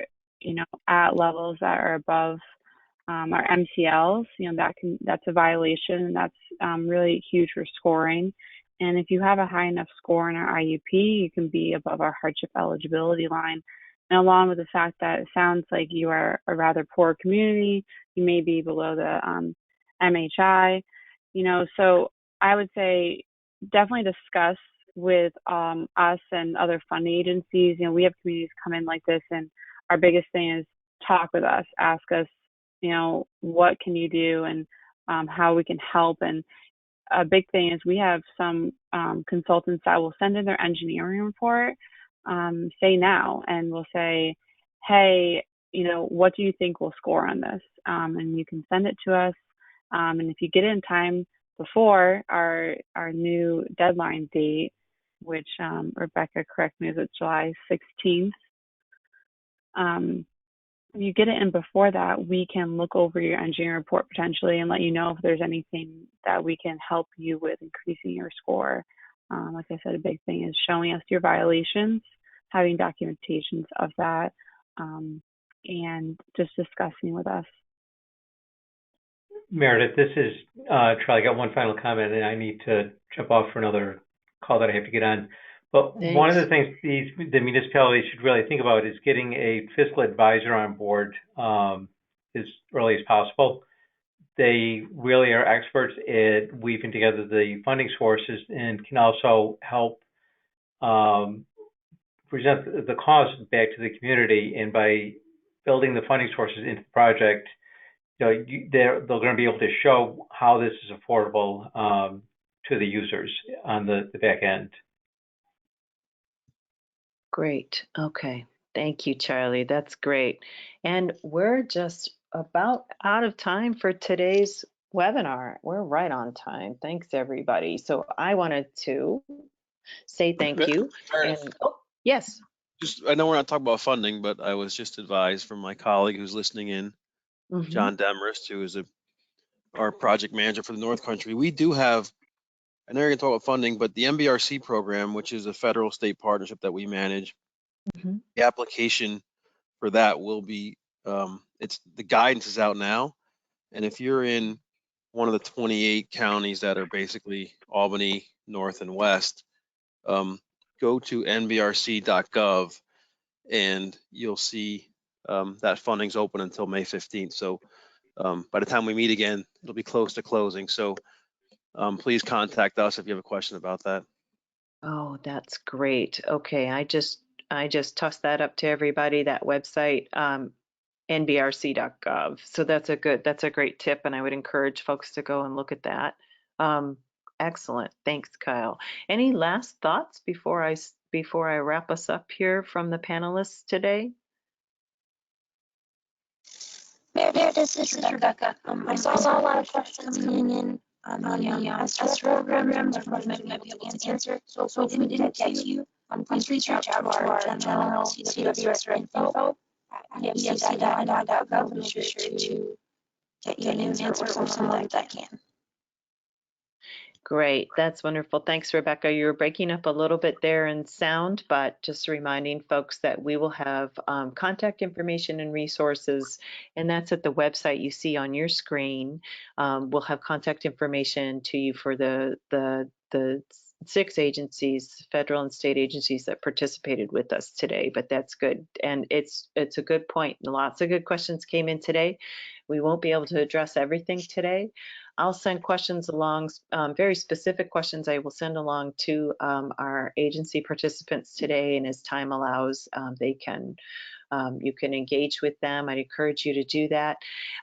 at levels that are above our MCLs, that's a violation, and that's really huge for scoring. And if you have a high enough score in our IUP, you can be above our hardship eligibility line. And along with the fact that it sounds like you are a rather poor community, you may be below the MHI, so I would say definitely discuss with us and other funding agencies. You know, we have communities come in like this, and our biggest thing is talk with us, ask us, you know, what can you do, and how we can help. And a big thing is we have some consultants that will send in their engineering report, say now, and we'll say, hey, you know, what do you think will score on this? And you can send it to us. And if you get it in time before our new deadline date, which Rebecca, correct me, is it July 16th? If you get it in before that, we can look over your engineering report potentially and let you know if there's anything that we can help you with increasing your score. Like I said, a big thing is showing us your violations, having documentations of that, and just discussing with us. Meredith, this is Charlie. I got one final comment, and I need to jump off for another call that I have to get on. But one of the things the municipalities should really think about is getting a fiscal advisor on board as early as possible. They really are experts at weaving together the funding sources and can also help present the cost back to the community. And by building the funding sources into the project, you know, they're going to be able to show how this is affordable to the users on the back end. Great. Okay. Thank you, Charlie. That's great. And we're just about out of time for today's webinar. We're right on time. Thanks, everybody. So I wanted to say thank you. And oh, yes. I know we're not talking about funding, but I was just advised from my colleague who's listening in, John Demarest, who is our project manager for the North Country. We do have, I know you're going to talk about funding, but the MBRC program, which is a federal state partnership that we manage, the application for that will be, the guidance is out now. And if you're in one of the 28 counties that are basically Albany, North and West, go to nbrc.gov and you'll see that funding's open until May 15th. So by the time we meet again, it'll be close to closing. So please contact us if you have a question about that. Oh, that's great. Okay, I just tossed that up to everybody, that website, nbrc.gov. So that's a great tip, and I would encourage folks to go and look at that. Excellent. Thanks, Kyle. Any last thoughts before I wrap us up here from the panelists today? Meredith, this is Rebecca. I saw a lot of questions coming in on the STRS program that we might be able to answer. So if we didn't get to you, please reach out to our general CWS info at efcc.gov and we'll be sure to get you an answer from someone that can. Great. That's wonderful. Thanks, Rebecca. You were breaking up a little bit there in sound, but just reminding folks that we will have contact information and resources, and that's at the website you see on your screen. We'll have contact information to you for the 6 agencies, federal and state agencies that participated with us today, but that's good. And it's a good point. Lots of good questions came in today. We won't be able to address everything today. I'll send questions along, very specific questions I will send along to our agency participants today, and as time allows, you can engage with them. I'd encourage you to do that.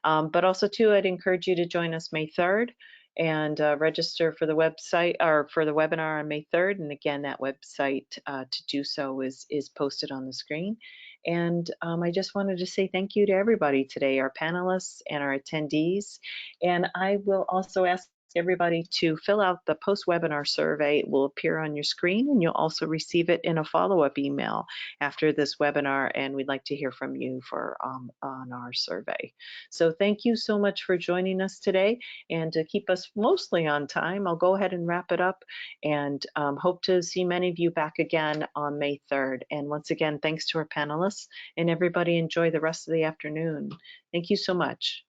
But also too, I'd encourage you to join us May 3rd and register for the website or for the webinar on May 3rd. And again, that website to do so is posted on the screen. And I just wanted to say thank you to everybody today, our panelists and our attendees. And I will also ask everybody to fill out the post-webinar survey. It will appear on your screen, and you'll also receive it in a follow-up email after this webinar, and we'd like to hear from you for on our survey. So thank you so much for joining us today, and to keep us mostly on time, I'll go ahead and wrap it up, and hope to see many of you back again on May 3rd. And once again, thanks to our panelists, and everybody enjoy the rest of the afternoon. Thank you so much.